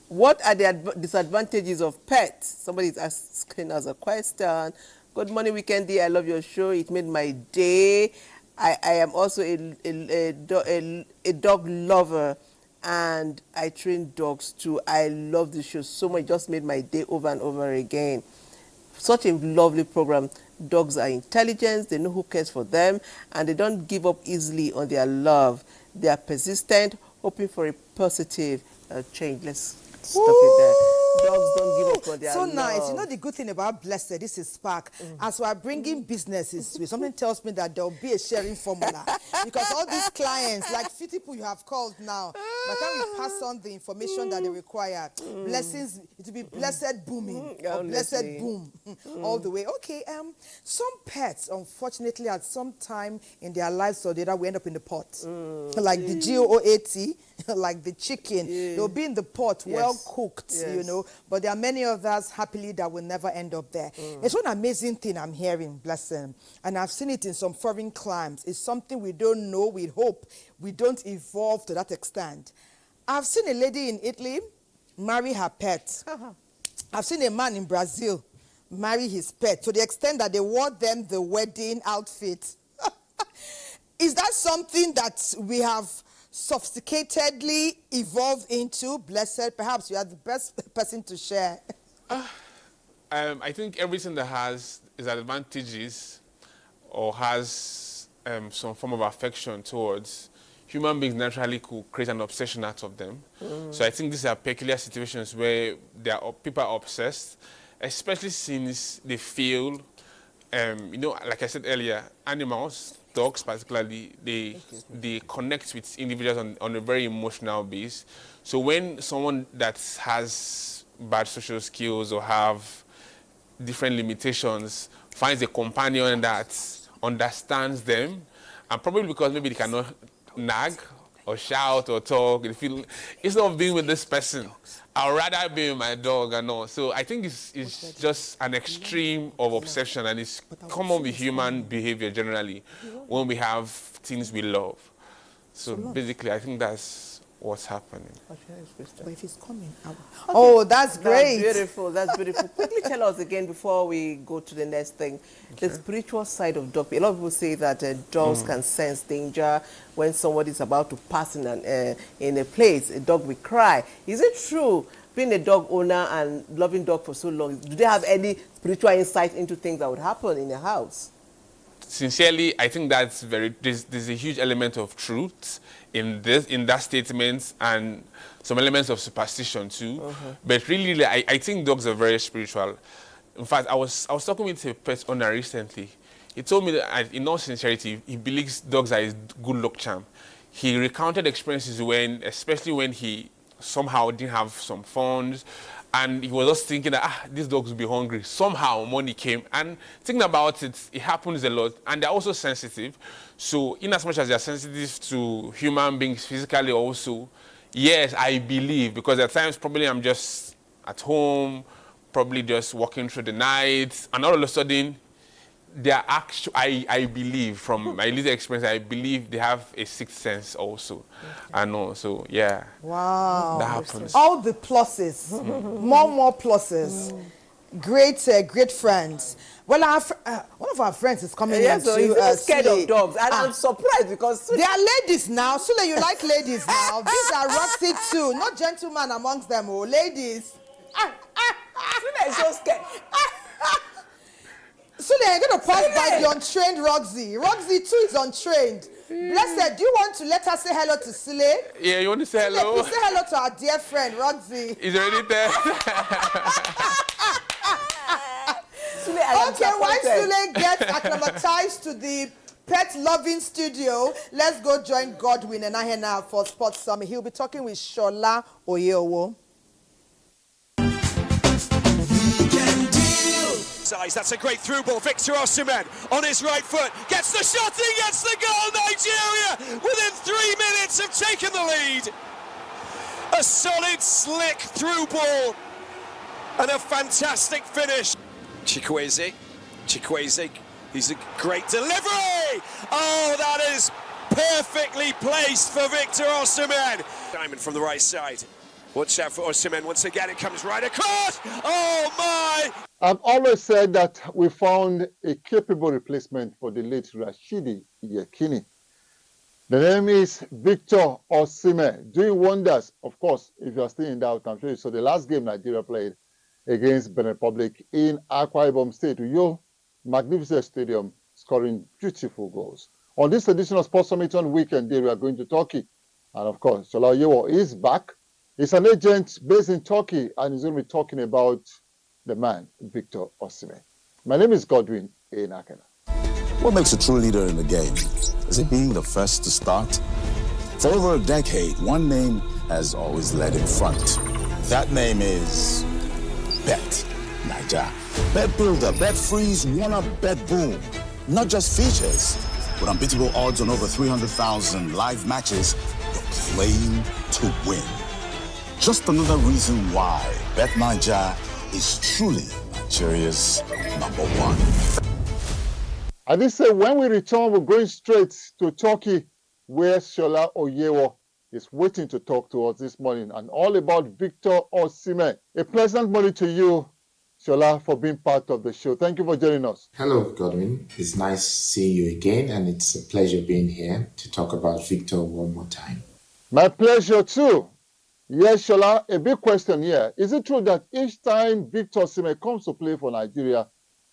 What are the disadvantages of pets? Somebody is asking us a question. Good morning, Weekendy. I love your show. It made my day. I am also a dog lover, and I train dogs too. I love the show so much. It just made my day over and over again. Such a lovely program. Dogs are intelligent, they know who cares for them, and they don't give up easily on their love. They are persistent, hoping for a positive change. Let's stop it there. Dogs don't give up on their love. So nice. You know the good thing about Blessed, this is Spark. As we are bringing businesses, something tells me that there will be a sharing formula. Because all these clients, like 50 people you have called now, by the time you pass on the information that they require, blessings, it will be blessed booming, or blessed boom, all the way. Okay, some pets, unfortunately, at some time in their lives or the other, we end up in the pot. Like the GOAT, like the chicken, they'll be in the pot, well cooked, you know. But there are many others, happily, that will never end up there. It's one amazing thing I'm hearing, bless them. And I've seen it in some foreign climes. It's something we don't know. We hope we don't evolve to that extent. I've seen a lady in Italy marry her pet. I've seen a man in Brazil marry his pet to the extent that they wore them the wedding outfit. Is that something that we have sophisticatedly evolved into? Blessed, perhaps you are the best person to share. I think everything that has its advantages or has some form of affection towards human beings naturally could create an obsession out of them. So I think these are peculiar situations where people are obsessed, especially since they feel, you know, like I said earlier, animals, dogs particularly, they connect with individuals on a very emotional base. So when someone that has bad social skills or have different limitations finds a companion that understands them, and probably because maybe they cannot nag or shout or talk, they feel, instead of being with this person, I'd rather be with my dog and all. So I think it's just an extreme of obsession, and it's common with human behavior generally when we have things we love. So basically, I think that's what's happening. But if he's coming, oh, that's great. That's beautiful. That's beautiful. Quickly tell us again before we go to the next thing, the spiritual side of dog. A lot of people say that dogs can sense danger. When somebody is about to pass in a place, a dog will cry. Is it true, being a dog owner and loving dog for so long, do they have any spiritual insight into things that would happen in a house? Sincerely, I think that's there's a huge element of truth in that statement, and some elements of superstition too. But really, I think dogs are very spiritual. In fact, I was talking with a pet owner recently. He told me that, in all sincerity, he believes dogs are his good luck charm. He recounted experiences especially when he somehow didn't have some funds, and he was just thinking that these dogs will be hungry. Somehow money came, and thinking about it, it happens a lot, and they're also sensitive. So in as much as they're sensitive to human beings physically also, yes, I believe, because at times probably I'm just at home, probably just walking through the night, and all of a sudden, I believe, from my little experience, I believe they have a sixth sense also. I know, so yeah. Wow. That happens. All the pluses, more pluses. Great friends. Well, one of our friends is coming here so to he's scared of dogs, and I'm surprised because they are ladies now. Sule, you like ladies now. These are Roxy too, not gentlemen amongst them, ladies. Sule is so scared. Sule, you're going to pass by the untrained Roxy. Roxy too is untrained. Blessed, do you want to let her say hello to Sule? Yeah, you want to say hello? Sule, please say hello to our dear friend, Roxy. He's already there. Okay, while Sule gets acclimatized to the pet-loving studio, let's go join Godwin and Ahena for Sports Summit. He'll be talking with Shola Oyeowo. That's a great through ball. Victor Osimhen on his right foot gets the shot in, gets the goal. Nigeria within 3 minutes have taken the lead. A solid, slick through ball and a fantastic finish. Chikwueze, he's a great delivery. Oh, that is perfectly placed for Victor Osimhen. Diamond from the right side. Watch out for Osimhen once again. It comes right across. Oh my! I've always said that we found a capable replacement for the late Rashidi Yekini. The name is Victor Osimhen, doing wonders. Of course, if you are still in doubt, I'm sure you saw the last game Nigeria played against Benin Republic in Akwa Ibom State, Uyo magnificent stadium, scoring beautiful goals. On this edition of Sports Summit on Weekend Day, we are going to Turkey. And of course, Shola Oyewo is back. He's an agent based in Turkey, and he's going to be talking about the man, Victor Osimhen. My name is Godwin Enakena. What makes a true leader in the game? Is it being the first to start? For over a decade, one name has always led in front. That name is Bet Naija. Bet Builder, Bet Freeze, One-Up, Bet Boom. Not just features, but unbeatable odds on over 300,000 live matches. You're playing to win. Just another reason why Bet Naija is truly Nigeria's #1. I did say when we return, we're going straight to Turkey, where Shola Oyewo is waiting to talk to us this morning, and all about Victor Osimhen. A pleasant morning to you, Shola, for being part of the show. Thank you for joining us. Hello, Godwin. It's nice seeing you again, and it's a pleasure being here to talk about Victor one more time. My pleasure too. Yes, Shola, a big question here. Is it true that each time Victor Osimhen comes to play for Nigeria,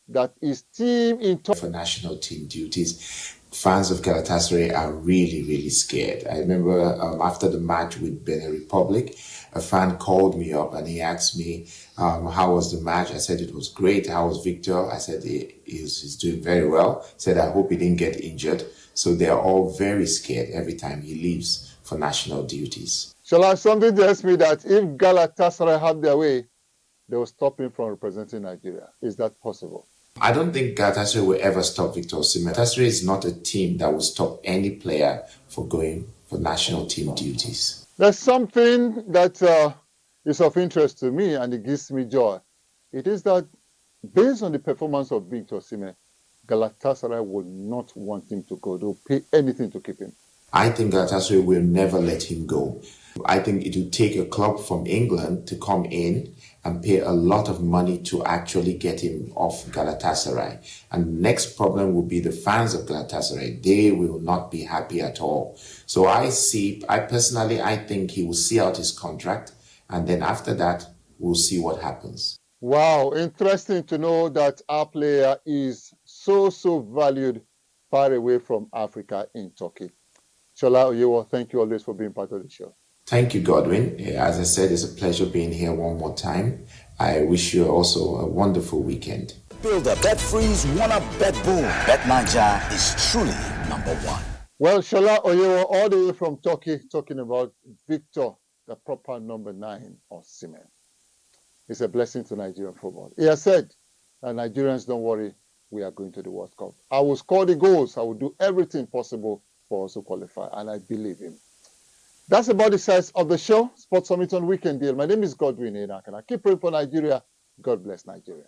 that his team in for national team duties, fans of Galatasaray are really scared? I remember after the match with Benin Republic, a fan called me up and he asked me, how was the match? I said it was great. How was Victor? I said he's doing very well. He said, I hope he didn't get injured. So they're all very scared every time he leaves for national duties. Shola, something tells me that if Galatasaray had their way, they will stop him from representing Nigeria. Is that possible? I don't think Galatasaray will ever stop Victor Osimhen. Galatasaray is not a team that will stop any player for going for national team duties. There's something that is of interest to me and it gives me joy. It is that based on the performance of Victor Osimhen, Galatasaray will not want him to go. They'll pay anything to keep him. I think Galatasaray will never let him go. I think it will take a club from England to come in and pay a lot of money to actually get him off Galatasaray. And the next problem will be the fans of Galatasaray. They will not be happy at all. So I personally think he will see out his contract, and then after that, we'll see what happens. Wow, interesting to know that our player is so valued far away from Africa in Turkey. Shola Oyewo, thank you always for being part of the show. Thank you, Godwin. As I said, it's a pleasure being here one more time. I wish you also a wonderful weekend. Builder, Bet Freeze, One-Up, Bet Boom. Bet Naija is truly #1. Well, Shola Oyewo, all the way from Turkey, talking about Victor, the proper number 9 Osimhen. It's a blessing to Nigerian football. He has said, Nigerians, don't worry, we are going to the World Cup. I will score the goals. I will do everything possible for us to qualify, and I believe him. That's about the size of the show. Sports Summit on Weekend Deal. My name is Godwin Enakena. Keep praying for Nigeria. God bless Nigeria.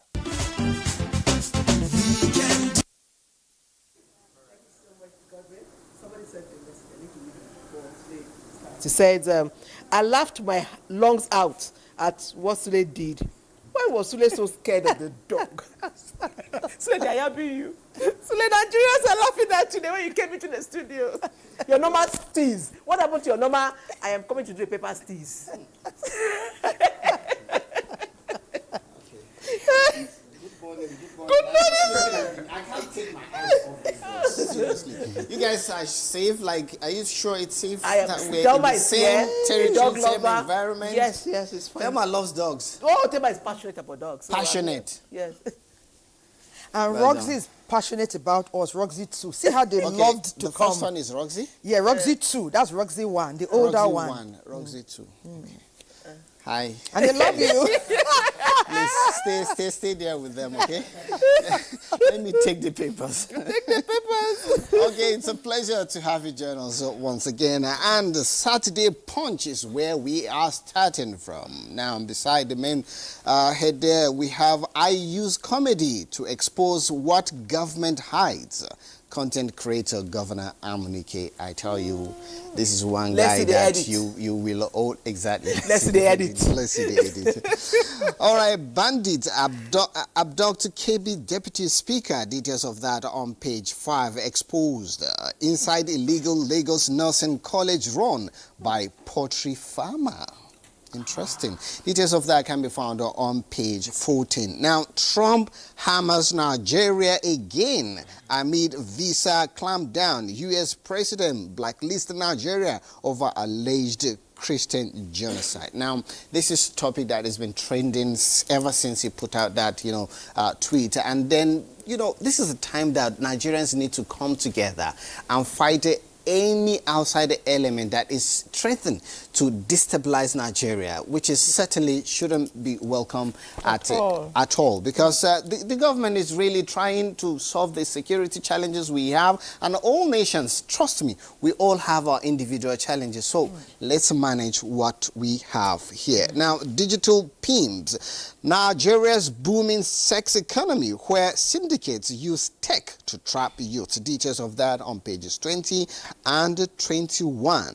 She said, I laughed my lungs out at what Sule did. Why was Sule so scared of the dog? Sule, they are yabbing you. Sule, Nigerians are laughing at you the way you came into the studio. Your normal steez. What happened to your normal, I am coming to do a paper steez? Good morning. I can't take my eyes off this. Seriously. You guys are safe? Like, are you sure it's safe? I am. That we're Thelma in the is same territory, dog same lover. environment? Yes, it's fine. Thelma loves dogs. Oh, Thelma is passionate about dogs. Passionate. Yes. And Roxy is passionate about us, Roxy 2. See how they loved to the come. first one is Roxy? Yeah, Roxy 2. That's Roxy 1, the older Roxy one. Roxy 2. Hi. And they love you. Please stay there with them, okay? Let me take the papers. Take the papers. Okay, it's a pleasure to have you join us once again. And the Saturday Punch is where we are starting from. Now, beside the main head there, we have I Use Comedy to expose what government hides. content creator Governor Amunike. I tell you, this is one Let's guy see the that edit. you will all exactly. Let's see the edit. Let's see the edit. All right, bandits abduct KB Deputy Speaker. Details of that on page 5. Exposed inside illegal Lagos Nursing College run by poultry farmer. Interesting. Details of that can be found on page 14. Now, Trump hammers Nigeria again amid visa clampdown. U.S. President blacklisted Nigeria over alleged Christian genocide. Now, this is a topic that has been trending ever since he put out that, tweet. And then, this is a time that Nigerians need to come together and fight any outside element that is threatened to destabilize Nigeria, which is certainly shouldn't be welcome at all, because the government is really trying to solve the security challenges we have, and all nations, trust me, we all have our individual challenges, so let's manage what we have here. Now, digital PIMS, Nigeria's booming sex economy, where syndicates use tech to trap youth. Details of that on pages 20 and 21.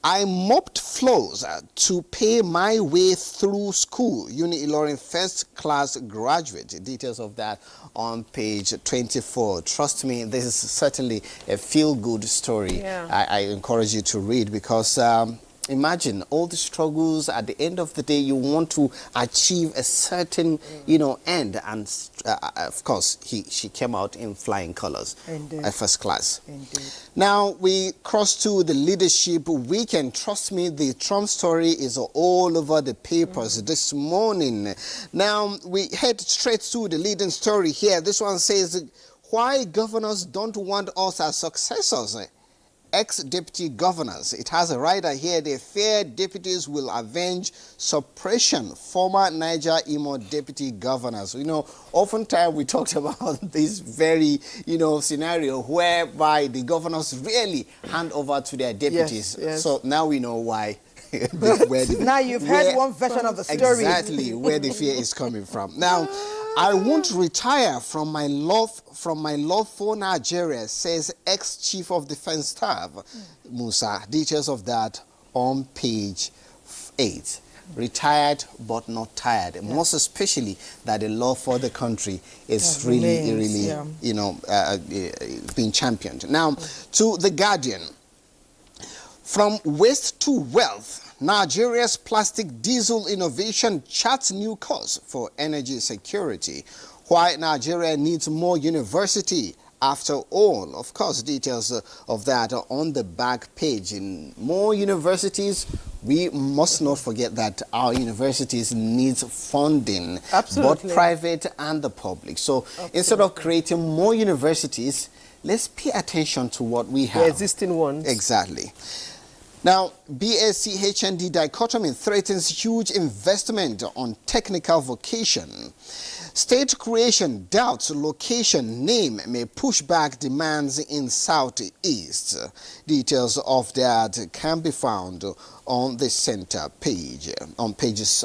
I mopped floors to pay my way through school. Uni-Ilorin first class graduate. Details of that on page 24. Trust me, this is certainly a feel-good story. Yeah. I encourage you to read, because imagine all the struggles. At the end of the day, you want to achieve a certain, end. And of course, she came out in flying colors. Indeed. First class. Indeed. Now, we cross to the leadership weekend. Trust me, the Trump story is all over the papers this morning. Now, we head straight to the leading story here. This one says, why governors don't want us as successors. Ex-deputy governors. It has a rider here. They fear deputies will avenge suppression. Former Niger Imo deputy governors. Oftentimes we talked about this very, scenario whereby the governors really hand over to their deputies. Yes. So now we know why. Now you've heard one version of the story. Exactly where the fear is coming from. Now, I won't retire from my love for Nigeria, says ex-chief of defense staff Musa. Details of that on page 8. Retired but not tired. Yeah. Most especially that the love for the country is really being championed. Now, to The Guardian. From waste to wealth, Nigeria's plastic diesel innovation charts new course for energy security. Why Nigeria needs more university. After all, of course, details of that are on the back page. In more universities, we must not forget that our universities needs funding, Absolutely. both private and the public. So instead of creating more universities, let's pay attention to what we have. The existing ones. Exactly. Now, BSc HND dichotomy threatens huge investment on technical vocation. State creation doubts location name may push back demands in Southeast. Details of that can be found on the center page. On pages,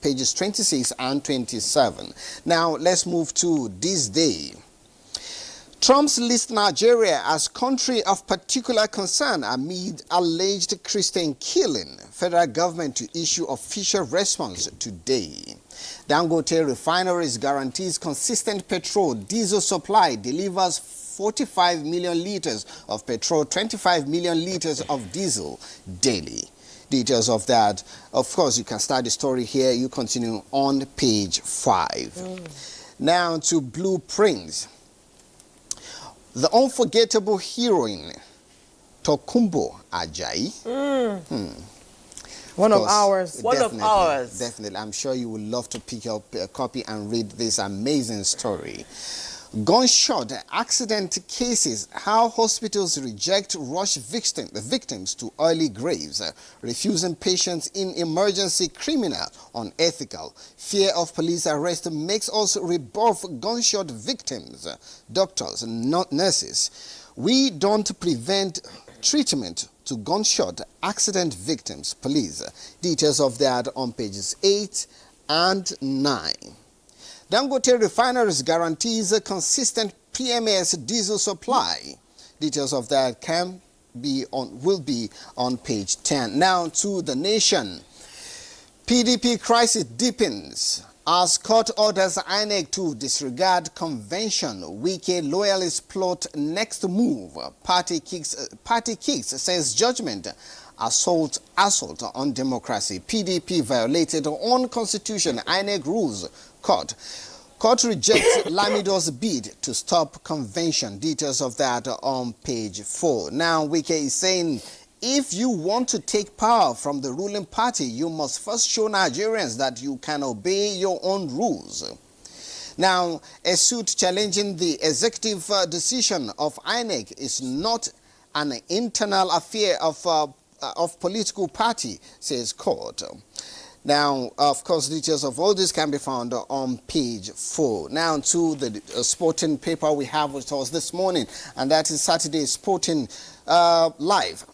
pages 26 and 27. Now, let's move to this day. Trump's lists Nigeria as country of particular concern amid alleged Christian killing. Federal government to issue official response today. Dangote Refineries guarantees consistent petrol diesel supply, delivers 45 million liters of petrol, 25 million liters of diesel daily. Details of that, of course, you can start the story here. You continue on page 5. Now to blueprints. The unforgettable heroine, Tokumbo Ajayi. One of ours. Definitely. I'm sure you would love to pick up a copy and read this amazing story. Gunshot accident cases, how hospitals reject rush victims to early graves, refusing patients in emergency, criminal, unethical. Fear of police arrest makes us rebuff gunshot victims, doctors, not nurses. We don't prevent treatment to gunshot accident victims, police. Details of that on pages 8 and 9. Dangote Refineries guarantees a consistent PMS diesel supply. Details of that will be on page 10. Now to The Nation. PDP crisis deepens as court orders INEC to disregard convention. Wike loyalists plot next move. Party kicks says judgment. Assault on democracy. PDP violated on constitution. INEC rules. Court rejects Lamido's bid to stop convention. Details of that on page 4. Now, Wike is saying, if you want to take power from the ruling party, you must first show Nigerians that you can obey your own rules. Now, a suit challenging the executive decision of INEC is not an internal affair of political party, says court. Now, of course, details of all this can be found on page 4. Now to the sporting paper we have with us this morning, and that is Saturday Sporting Live.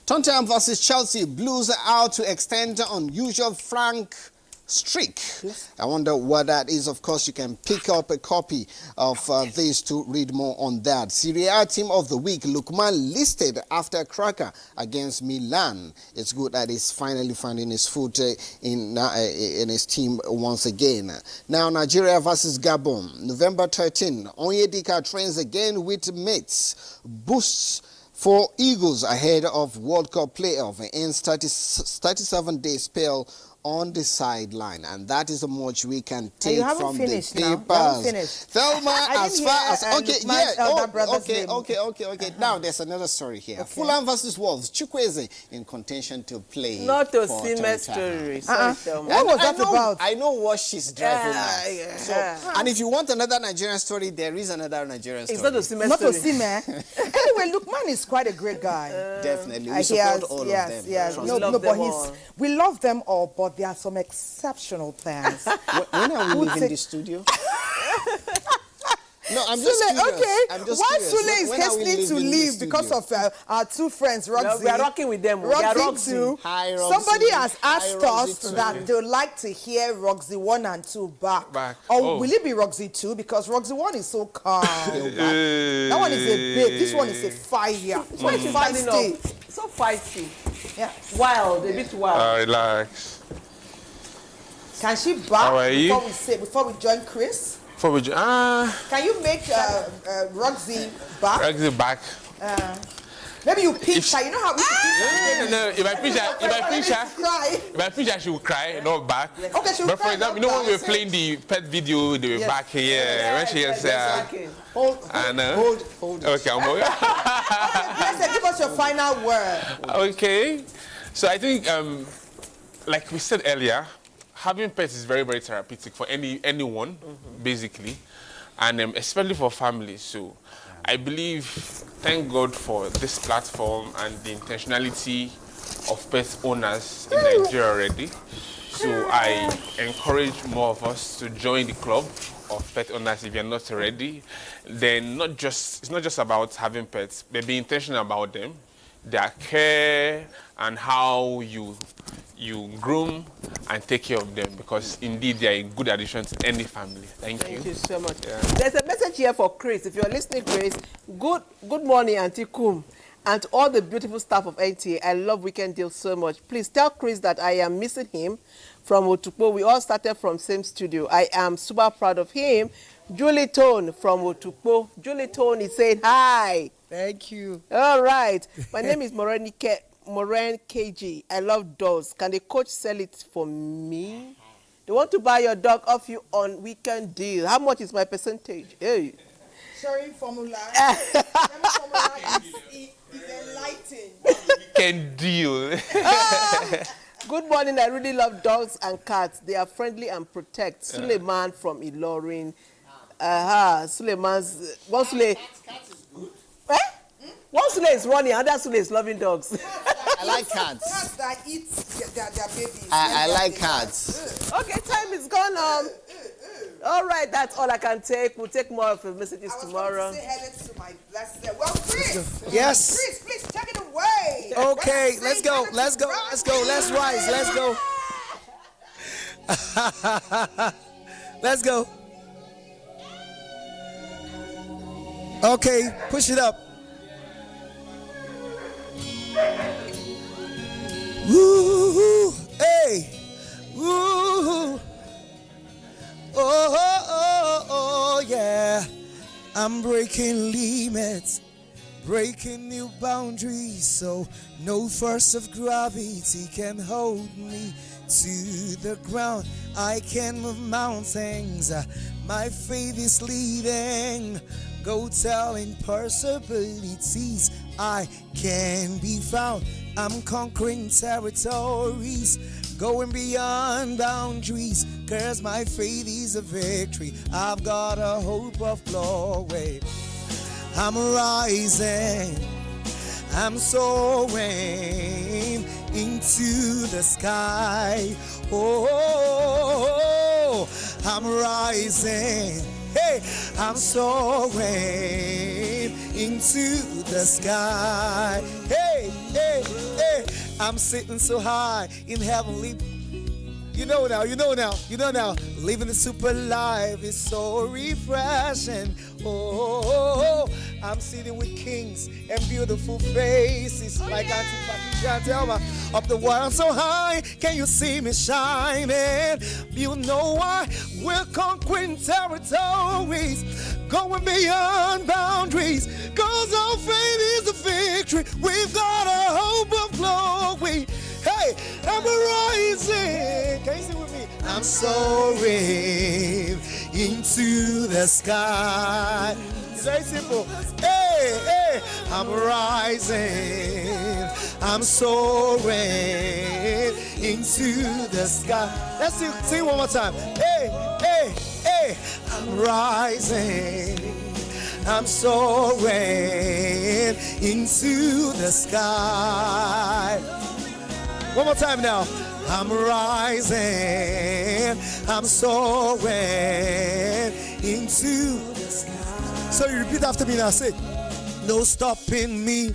Tottenham versus Chelsea, Blues out to extend unusual flank streak. I wonder what that is. Of course, you can pick up a copy of this to read more on that. Serie A team of the week, Lukman listed after a cracker against Milan. It's good that he's finally finding his foot in his team once again. Now, Nigeria versus Gabon, November 13. Onyedika trains again with mates. Boosts for Eagles ahead of World Cup playoff. Ends 37-day spell on the sideline, and that is how much we can take from the papers. Thelma, as far as okay. Now there's another story here. Okay. Fulham versus Wolves. Chukwueze in contention to play. Not a similar story. What was that about? I know what she's driving at. So, and if you want another Nigerian story, there is another Nigerian story. It's not a similar story. Anyway, Lukman is quite a great guy. Definitely, we support all of them. Yes, we love them all, but there are some exceptional players. When are we leaving the studio? No, I'm just curious. Okay, why Sule is hastening to leave because of our two friends, Roxy. No, we are rocking with them. Roxy too. Hi, Roxy. Somebody has asked us that they would like to hear Roxy 1 and 2 back. Or will it be Roxy 2? Because Roxy 1 is so calm. That one is a bit. This one is a fire. This one is feisty. So feisty. Yeah. Wild, a bit wild. Relax. Can she back How are you? before we join Chris? Can you make Roxy back? Roxy back. Maybe you pinch her. You know how we pinch her? No. If I pinch her, she will cry, not back. Okay, she will But for example, you know when we were playing the pet video, they were back here. When she is hold it. Okay, I'm going. Blessed, give us your final word. Okay. So I think, like we said earlier, having pets is very, very therapeutic for anyone, basically, and especially for families. So I believe, thank God for this platform and the intentionality of pet owners in Nigeria already. So I encourage more of us to join the club of pet owners if you're not already. Then it's not just about having pets, but be intentional about them, their care and how you groom and take care of them, because indeed they are a good addition to any family. Thank you. Thank you so much. Yeah. There's a message here for Chris. If you're listening, Chris, good morning, Auntie Kum, and to all the beautiful staff of NTA. I love Weekend Deal so much. Please tell Chris that I am missing him from Otukpo. We all started from same studio. I am super proud of him. Julie Tone from Otukpo. Julie Tone is saying hi. Thank you. All right. My name is Moren KG. I love dogs. Can the coach sell it for me? They want to buy your dog off you on Weekend Deal. How much is my percentage? Hey. Sharing formula. Formula is enlightening. Weekend Deal. Good morning. I really love dogs and cats. They are friendly and protect. Suleiman from Ilorin. Suleiman's one Sule. Cats is good. One Sule is running, another Sule is loving dogs. I like cats. Cats that eat their babies. I like cats. Okay, time is gone. All right, that's all I can take. We'll take more of the messages tomorrow. Say hello to my blessed. Well, Chris. Yes. Chris, please take it away. Okay, let's go. Let's rise. Let's go. Okay, push it up. Woo, hey, woo, oh, yeah. I'm breaking limits, breaking new boundaries, so no force of gravity can hold me to the ground. I can move mountains, my faith is leading. Go tell impossibilities I can be found. I'm conquering territories, going beyond boundaries, 'cause my faith is a victory. I've got a hope of glory. I'm rising, I'm soaring into the sky. Oh, I'm rising, hey, I'm soaring into the sky. Hey, hey, hey, I'm sitting so high in heavenly. You know now. Living the super life is so refreshing. Oh, I'm sitting with kings and beautiful faces like Auntie Patricia Delma. Up the world so high, can you see me shining? You know why? We're conquering territories, going beyond boundaries, 'cause our faith is a victory. We've got a hope of glory. Hey, I'm rising. Can you sing with me? I'm soaring into the sky. It's very simple. Hey, hey, I'm rising. I'm soaring into the sky. Let's sing one more time. Hey, hey, hey, I'm rising. I'm soaring into the sky. One more time now. I'm rising, I'm soaring into the sky. So you repeat after me now. Say, no stopping me.